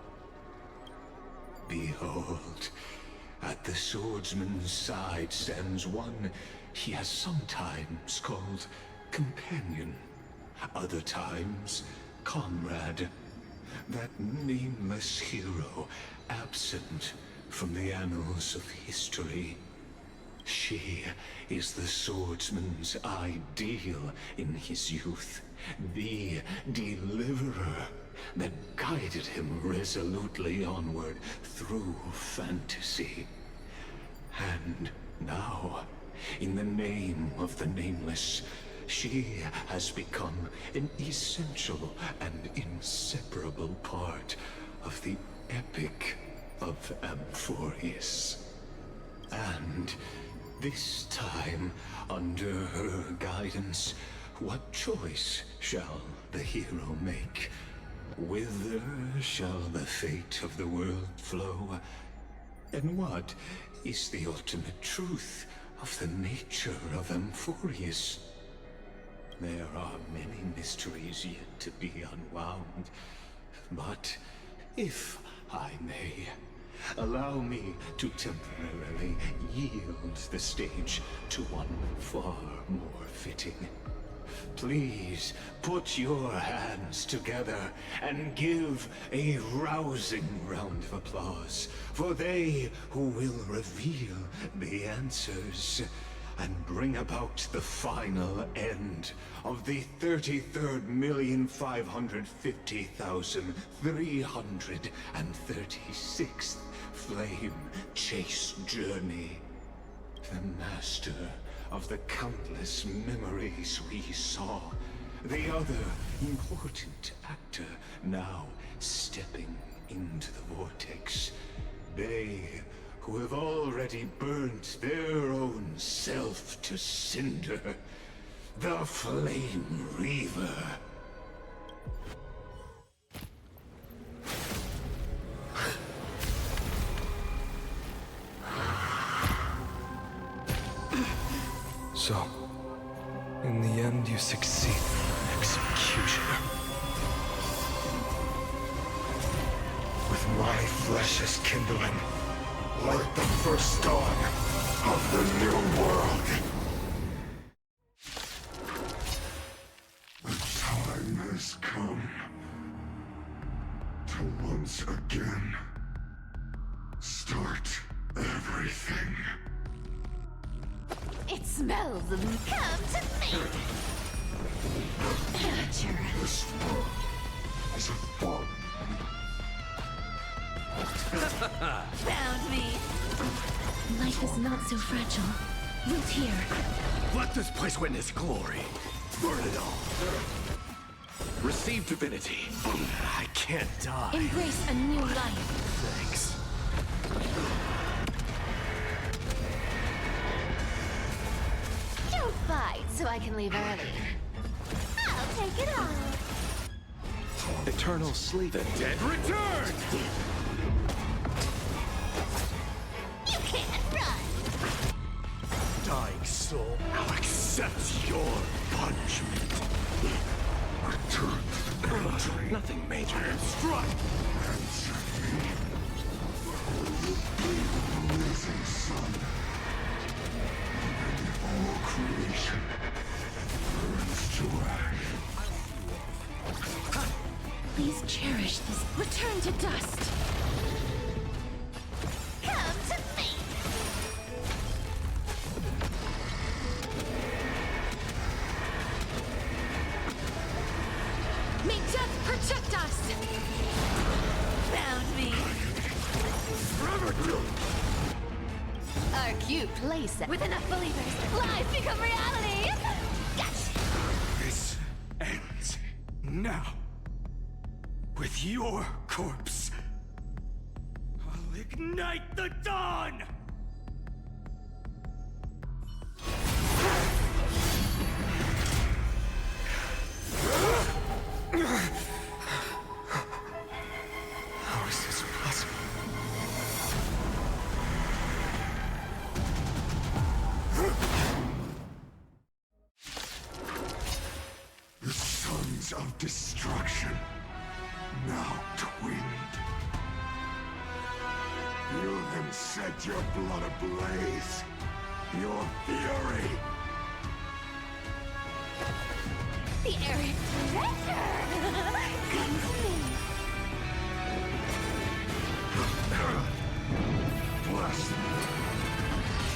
S4: Behold, at the swordsman's side stands one he has sometimes called companion, other times comrade, that nameless hero absent from the annals of history. She is the swordsman's ideal in his youth, the deliverer that guided him resolutely onward through fantasy. And now, in the name of the Nameless, she has become an essential and inseparable part of the epic of Amphorius. And this time, under her guidance, what choice shall the hero make? Whither shall the fate of the world flow? And what is the ultimate truth of the nature of Amphorius? There are many mysteries yet to be unwound, but if I may, allow me to temporarily yield the stage to one far more fitting. Please put your hands together and give a rousing round of applause for they who will reveal the answers and bring about the final end of the 33,550,336th flame chase journey. The master of the countless memories we saw. The other important actor now stepping into the vortex. They who have already burnt their own self to cinder. The Flame Reaver.
S1: So, you succeed, executioner.
S4: With my flesh as kindling, like the first dawn of the new world. The time has come to once again start everything.
S12: It smells of come to me! Amateur.
S4: This world is a fallen.
S12: Found me!
S11: Life is not so fragile. Root here.
S9: Let this place witness glory. Burn it all. Receive divinity. I can't die.
S11: Embrace a new life.
S9: Thanks.
S12: Don't fight so I can leave early. I'll take it all.
S9: Eternal sleep. The dead return!
S12: You can't run!
S9: Dying soul, I'll accept your punishment.
S4: Return to the country.
S9: Nothing major. Strike!
S4: Answer me. The risen sun. And all creation burns to ash.
S11: Please cherish this. Return to dust.
S12: Come to me!
S11: May death protect us!
S12: Found me!
S9: Forever doomed!
S12: Our cute playset. With enough believers, lives become reality! Gotcha!
S1: This ends now. With your corpse. I'll ignite the dawn! How is this possible?
S4: The sons of destruction, now twinned. You then set your blood ablaze, your fury.
S12: The errant treasure! Come to me!
S4: Bless me.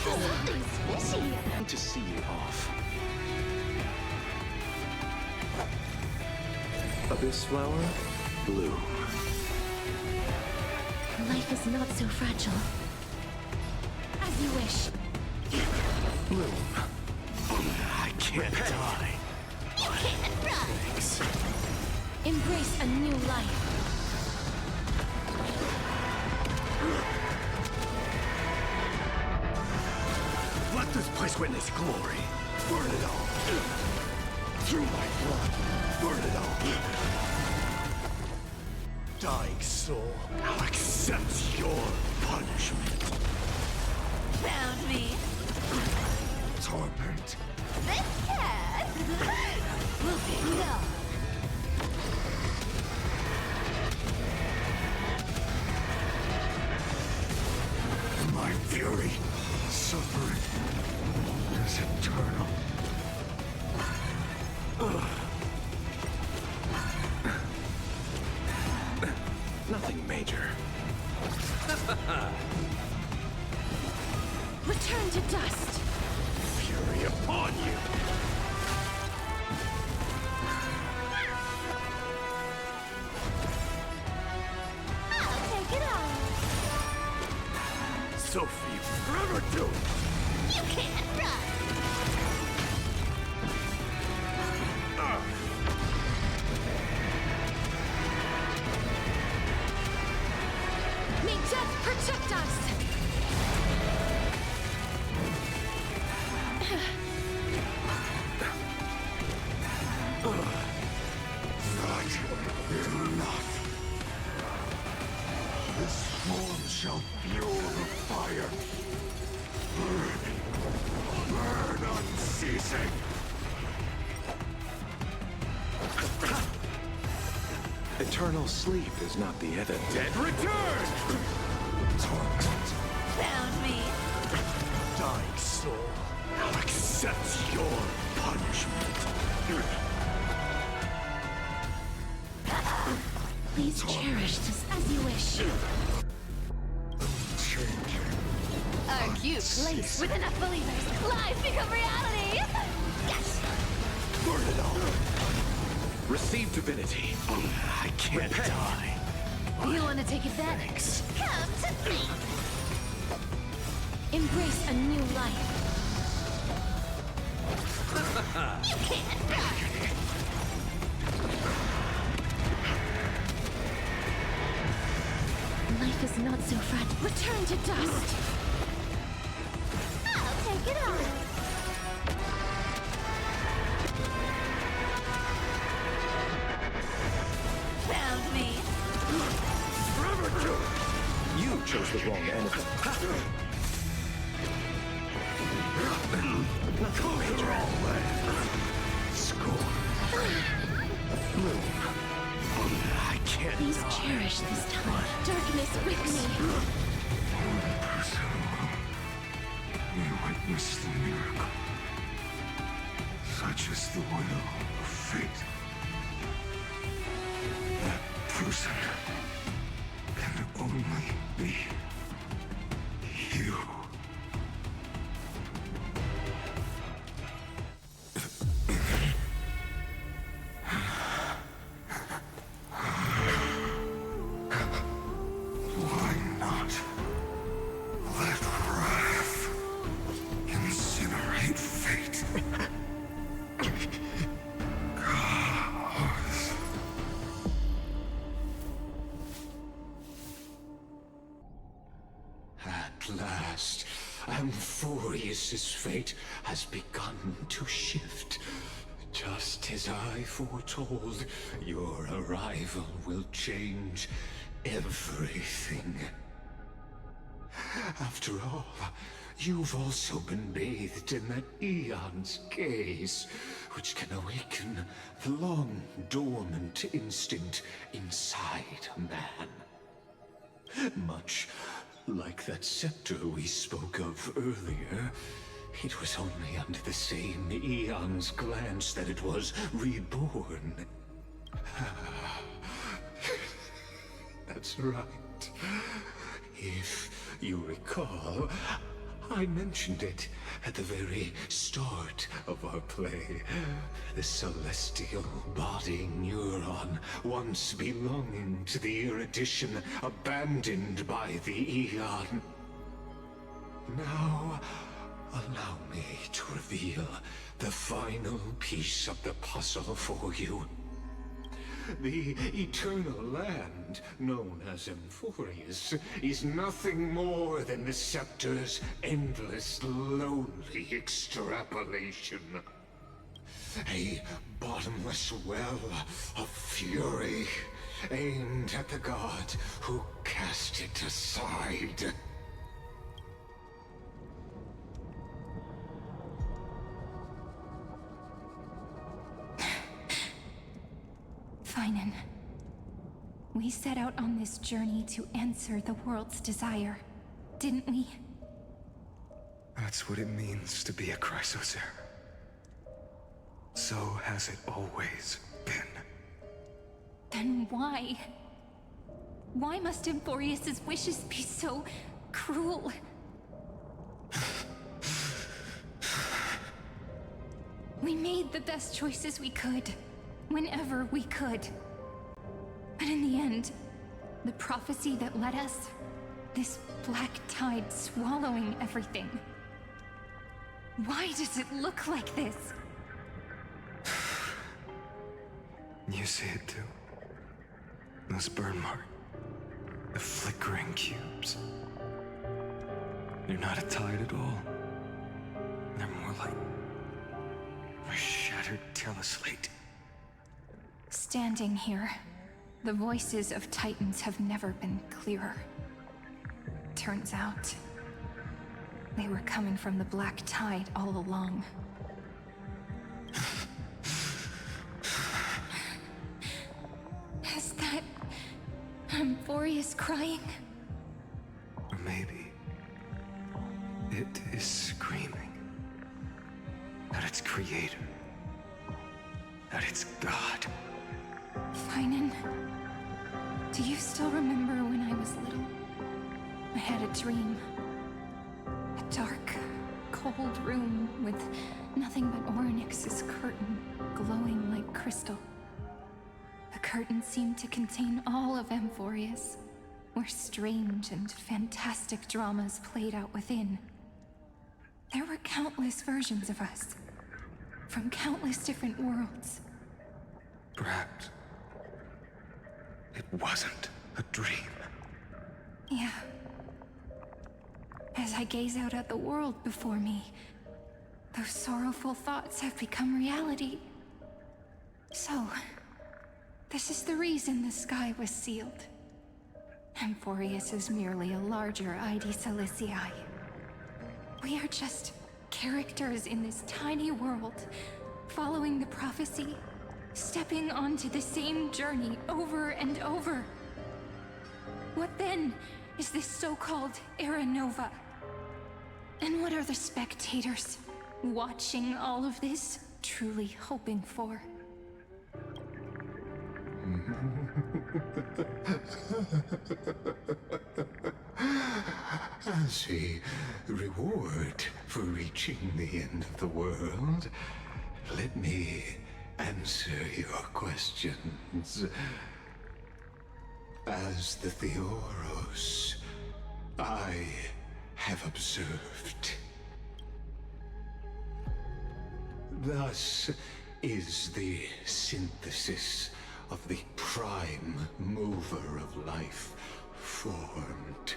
S12: Something's fishy!
S9: To see you off. Abyss flower, bloom.
S11: Life is not so fragile. As you wish.
S9: Bloom. I can't die.
S12: You can't run!
S9: Thanks.
S11: Embrace a new life.
S9: Let this place witness glory. Burn it all. Through my blood. Burn it all. Dying soul, I'll accept your punishment.
S12: Found me!
S4: Torment.
S12: This cat will be gone!
S4: My fury, suffering, is eternal.
S9: Nothing major.
S11: Return to dust.
S9: Fury upon you!
S12: I'll take it all!
S9: Sophie, forever doomed!
S12: You can't run!
S11: May death protect us!
S4: Not enough. This form shall fuel the fire. Burn. Burn unceasing. Eternal sleep is not the other.
S9: Dead return!
S12: Found me.
S9: Dying soul, I'll accept your punishment.
S11: Please cherish this as you wish.
S12: Our cute place with enough believers. Lives become reality. Yes.
S9: Burn it all.
S4: Receive divinity.
S9: I can't die.
S12: You want to take advantage? Come to me.
S11: Embrace a new life.
S12: You can't.
S11: Life is not so fragile. Return to dust.
S12: I'll take it on. Found me.
S4: You chose the wrong enemy.
S9: I can't
S11: Please
S9: die.
S11: cherish this time. Darkness with me.
S14: We witness the miracle. Such is the will of fate. That person can only be you. Why not let wrath incinerate fate? Gods.
S4: At last, Amphorius's fate has begun to shift. Just as I foretold, your arrival will change everything. After all, you've also been bathed in that Eon's gaze, which can awaken the long-dormant instinct inside a man. Much like that scepter we spoke of earlier, it was only under the same Eon's glance that it was reborn. That's right. If you recall, I mentioned it at the very start of our play. The celestial body neuron, once belonging to the Erudition, abandoned by the Eon. Now, allow me to reveal the final piece of the puzzle for you. The eternal land, known as Amphorius, is nothing more than the scepter's endless, lonely extrapolation. A bottomless well of fury, aimed at the god who cast it aside.
S3: Finan, we set out on this journey to answer the world's desire, didn't we?
S14: That's what it means to be a Chrysosaur. So has it always been.
S3: Then why? Why must Amphorius's wishes be so cruel? We made the best choices we could, whenever we could. But in the end, the prophecy that led us, this black tide swallowing everything. Why does it look like this?
S14: You see it too. Those burn marks. The flickering cubes. They're not a tide at all. They're more like a shattered teleslate.
S3: Standing here, the voices of Titans have never been clearer. Turns out, they were coming from the black tide all along. Is that Amphorius crying?
S14: Or maybe it is screaming at its creator, at its god.
S3: Finan, do you still remember when I was little? I had a dream. A dark, cold room with nothing but Orynyx's curtain glowing like crystal. The curtain seemed to contain all of Amphorius, where strange and fantastic dramas played out within. There were countless versions of us, from countless different worlds.
S14: Perhaps it wasn't a dream.
S3: Yeah. As I gaze out at the world before me, those sorrowful thoughts have become reality. So, this is the reason the sky was sealed. Amphorius is merely a larger ID Silicii. We are just characters in this tiny world, following the prophecy, stepping onto the same journey over and over. What then is this so-called Era Nova? And what are the spectators watching all of this truly hoping for?
S4: As a reward for reaching the end of the world, let me answer your questions. As the Theoros, I have observed. Thus is the synthesis of the prime mover of life formed.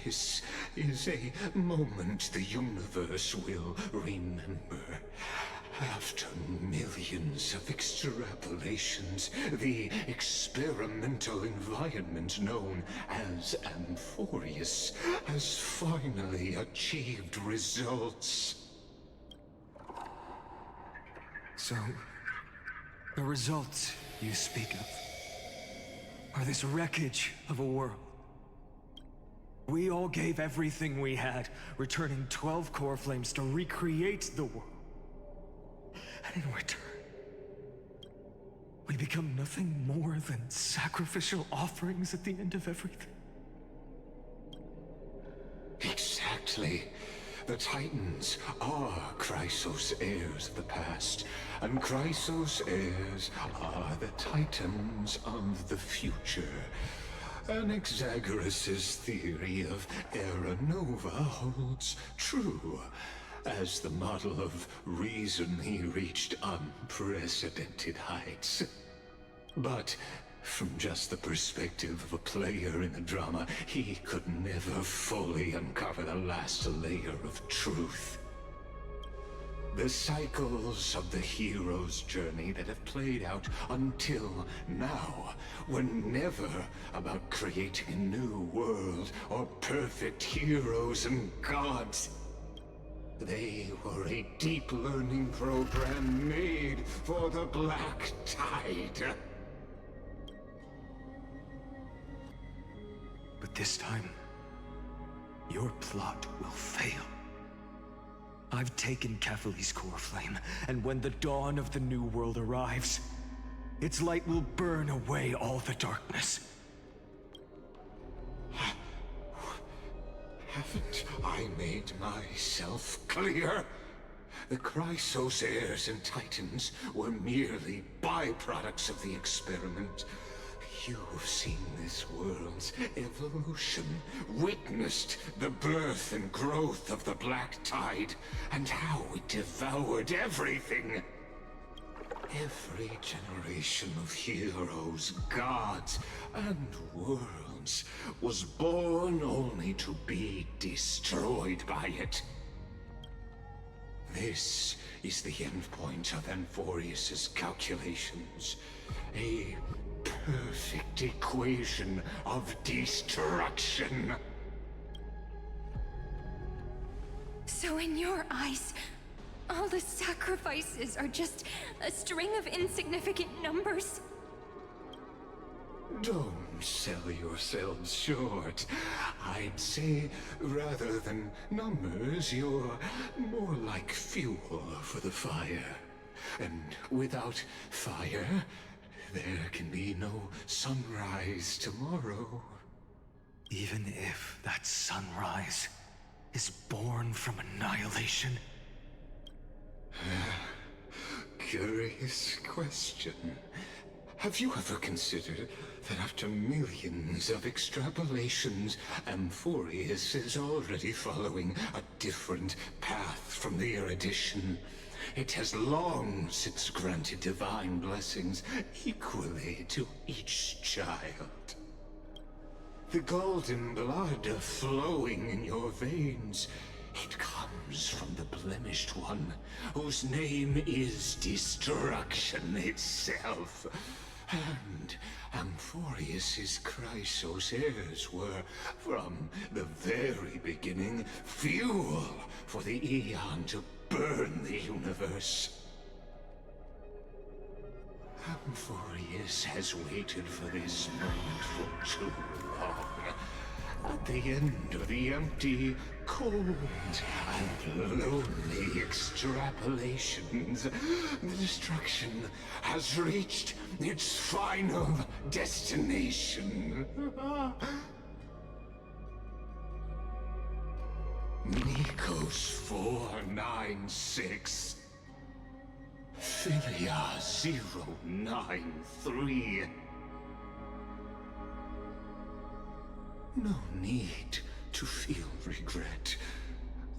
S4: This is a moment the universe will remember. After millions of extrapolations, the experimental environment known as Amphorius has finally achieved results.
S14: So, the results you speak of are this wreckage of a world. We all gave everything we had, returning 12 core flames to recreate the world. And in return, we become nothing more than sacrificial offerings at the end of everything.
S4: Exactly. The Titans are Chrysos heirs of the past, and Chrysos heirs are the Titans of the future. Anaxagoras' theory of Era Nova holds true. As the model of reason, he reached unprecedented heights. But from just the perspective of a player in the drama, he could never fully uncover the last layer of truth. The cycles of the hero's journey that have played out until now were never about creating a new world or perfect heroes and gods. They were a deep learning program made for the Black Tide.
S14: But this time, your plot will fail. I've taken Catholi's core flame, and when the dawn of the new world arrives, its light will burn away all the darkness.
S4: Haven't I made myself clear? The Chrysos heirs and Titans were merely byproducts of the experiment. You've seen this world's evolution, witnessed the birth and growth of the Black Tide, and how it devoured everything. Every generation of heroes, gods, and worlds was born only to be destroyed by it. This is the endpoint of Amphorius's calculations. A perfect equation of destruction.
S3: So in your eyes, All the sacrifices are just a string of insignificant numbers.
S4: Don't sell yourselves short. I'd say, rather than numbers, you're more like fuel for the fire. And without fire, there can be no sunrise tomorrow.
S14: Even if that sunrise is born from annihilation?
S4: Curious question. Have you ever considered that after millions of extrapolations, Amphorius is already following a different path from the erudition? It has long since granted divine blessings equally to each child. The golden blood flowing in your veins, it comes from the blemished one, whose name is destruction itself. And Amphorius's Chrysos heirs were, from the very beginning, fuel for the Aeon to burn the universe. Amphorius has waited for this moment for too long. At the end of the empty, cold, and lonely extrapolations, the destruction has reached its final destination. Nikos 496. Philia 093. No need to feel regret.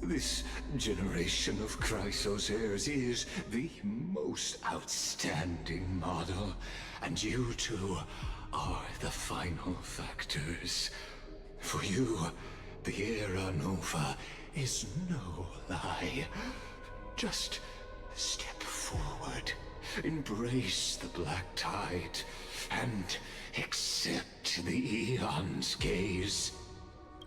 S4: This generation of Chrysos heirs is the most outstanding model, and you two are the final factors. For you, the Era Nova is no lie. Just step forward, embrace the black tide, and accept the Aeon's gaze.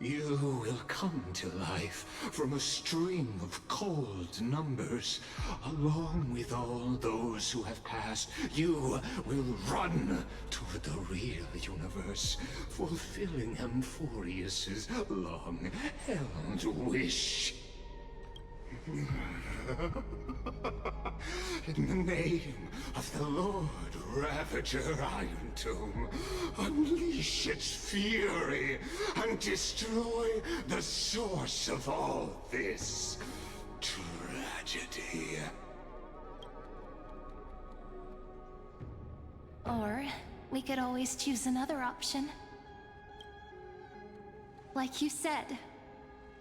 S4: You will come to life from a string of cold numbers. Along with all those who have passed, you will run toward the real universe, fulfilling Amphorius's long-held wish. In the name of the Lord Ravager Iron Tomb, unleash its fury and destroy the source of all this tragedy.
S3: Or we could always choose another option. Like you said,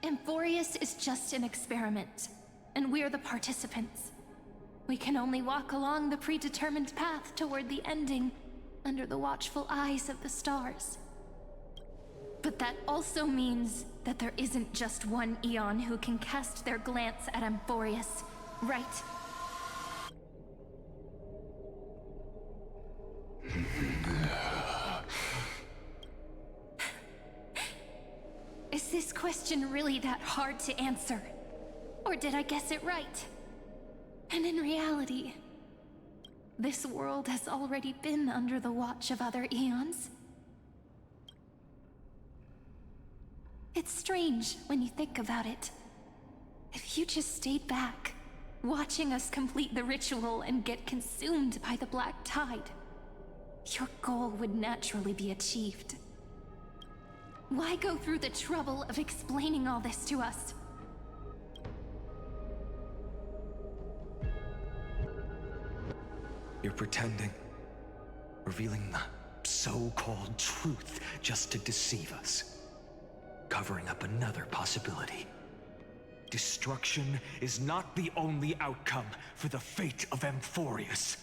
S3: Amphorius is just an experiment, and we're the participants. We can only walk along the predetermined path toward the ending, under the watchful eyes of the stars. But that also means that there isn't just one Aeon who can cast their glance at Amphorius, right? Is this question really that hard to answer? Or did I guess it right? And in reality, this world has already been under the watch of other Aeons. It's strange when you think about it. If you just stayed back, watching us complete the ritual and get consumed by the black tide, your goal would naturally be achieved. Why go through the trouble of explaining all this to us?
S14: You're pretending, revealing the so-called truth just to deceive us, covering up another possibility. Destruction is not the only outcome for the fate of Amphorius.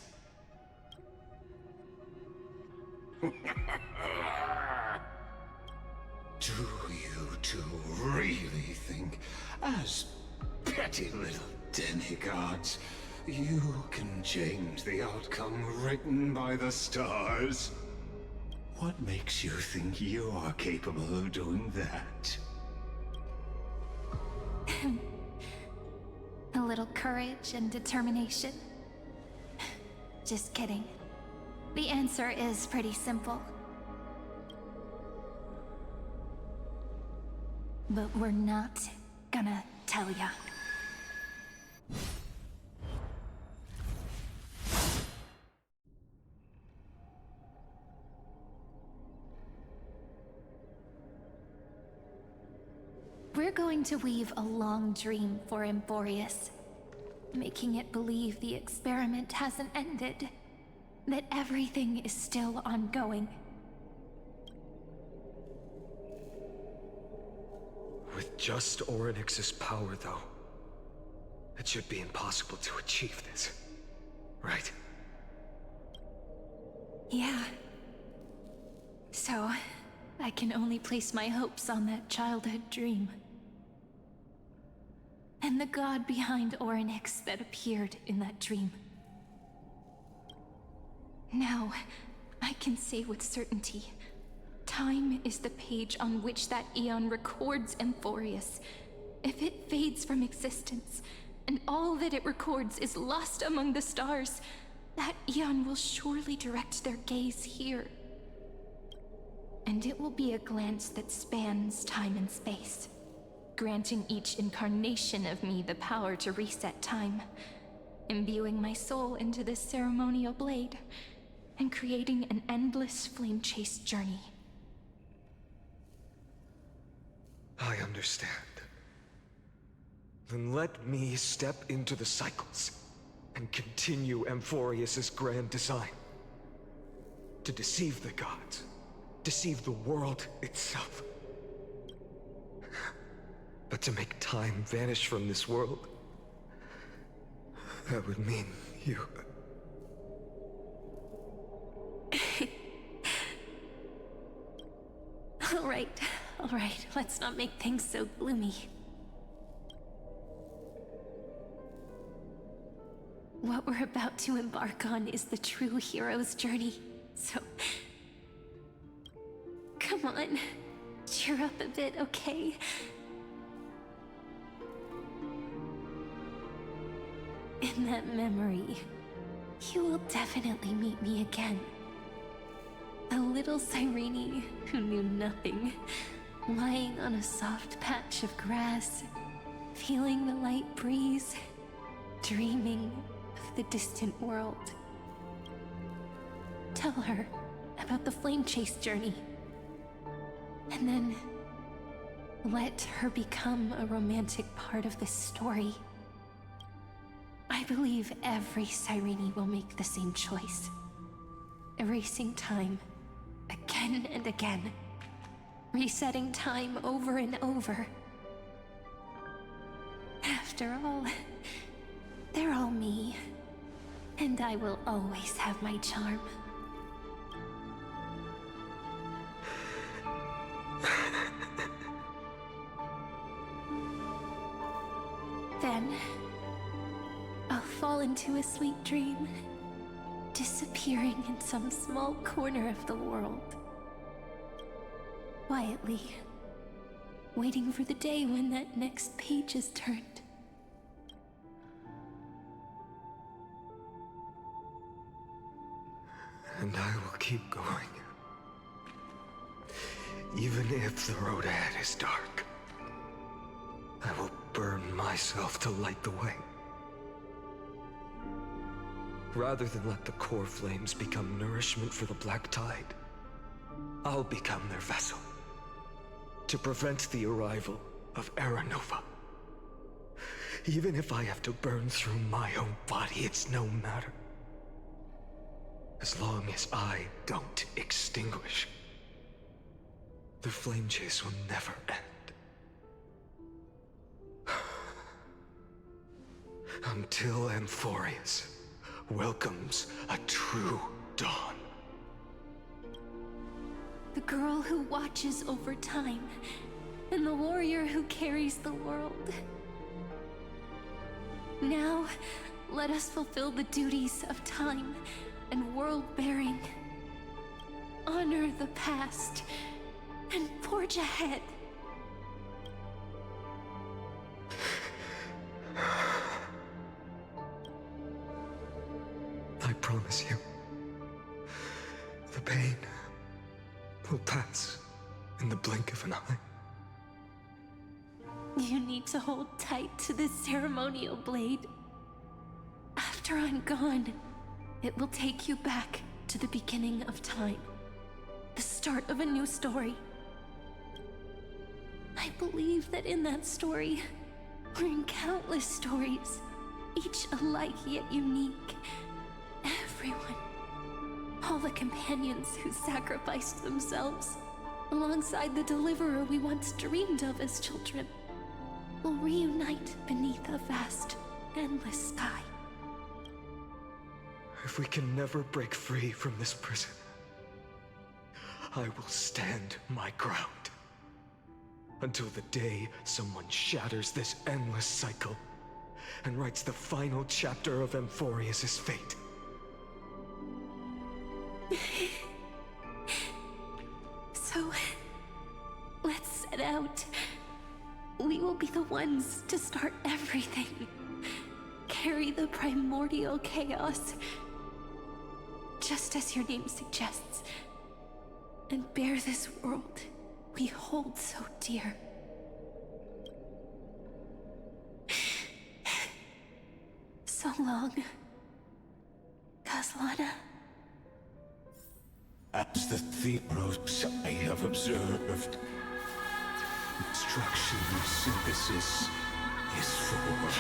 S4: Do you two really think, as petty little demigods, you can change the outcome written by the stars? What makes you think you're capable of doing that?
S3: A little courage and determination? Just kidding. The answer is pretty simple. But we're not gonna tell ya. We're going to weave a long dream for Emborius, making it believe the experiment hasn't ended, that everything is still ongoing.
S14: With just Orynyx's power, though, it should be impossible to achieve this, right?
S3: Yeah. So, I can only place my hopes on that childhood dream. And the god behind Orynyx that appeared in that dream. Now, I can say with certainty, time is the page on which that eon records Emborius. If it fades from existence, and all that it records is lost among the stars, that eon will surely direct their gaze here. And it will be a glance that spans time and space, granting each incarnation of me the power to reset time, imbuing my soul into this ceremonial blade, and creating an endless flame-chased journey.
S14: I understand. Then let me step into the cycles and continue Amphorius's grand design. To deceive the gods, deceive the world itself. But to make time vanish from this world, that would mean you...
S3: All right, let's not make things so gloomy. What we're about to embark on is the true hero's journey, so... Come on, cheer up a bit, okay? In that memory, you will definitely meet me again. A little Cyrene who knew nothing, lying on a soft patch of grass, feeling the light breeze, dreaming of the distant world. Tell her about the flame chase journey, and then let her become a romantic part of this story. I believe every Cyrene will make the same choice, erasing time again and again, resetting time over and over. After all, they're all me, and I will always have my charm. Then, I'll fall into a sweet dream, disappearing in some small corner of the world. Quietly, waiting for the day when that next page is turned.
S14: And I will keep going. Even if the road ahead is dark, I will burn myself to light the way. Rather than let the core flames become nourishment for the Black Tide, I'll become their vessel. To prevent the arrival of Era Nova. Even if I have to burn through my own body, it's no matter. As long as I don't extinguish, the flame chase will never end. Until Amphorius welcomes a true dawn.
S3: The girl who watches over time, and the warrior who carries the world. Now, let us fulfill the duties of time and world-bearing. Honor the past, and forge ahead.
S14: promise you, the pain will pass in the blink of an eye.
S11: You need to hold tight to this ceremonial blade. After I'm gone, it will take you back to the beginning of time. The start of a new story. I believe that in that story, or in countless stories, each alike yet unique, everyone, all the companions who sacrificed themselves, alongside the deliverer we once dreamed of as children, will reunite beneath a vast, endless sky.
S14: If we can never break free from this prison, I will stand my ground. Until the day someone shatters this endless cycle and writes the final chapter of Amphorius' fate.
S11: So, let's set out. We will be the ones to start everything. Carry the primordial chaos, just as your name suggests, and bear this world we hold so dear. So long, Kaslana.
S4: As the Theros I have observed, instruction synthesis is formed.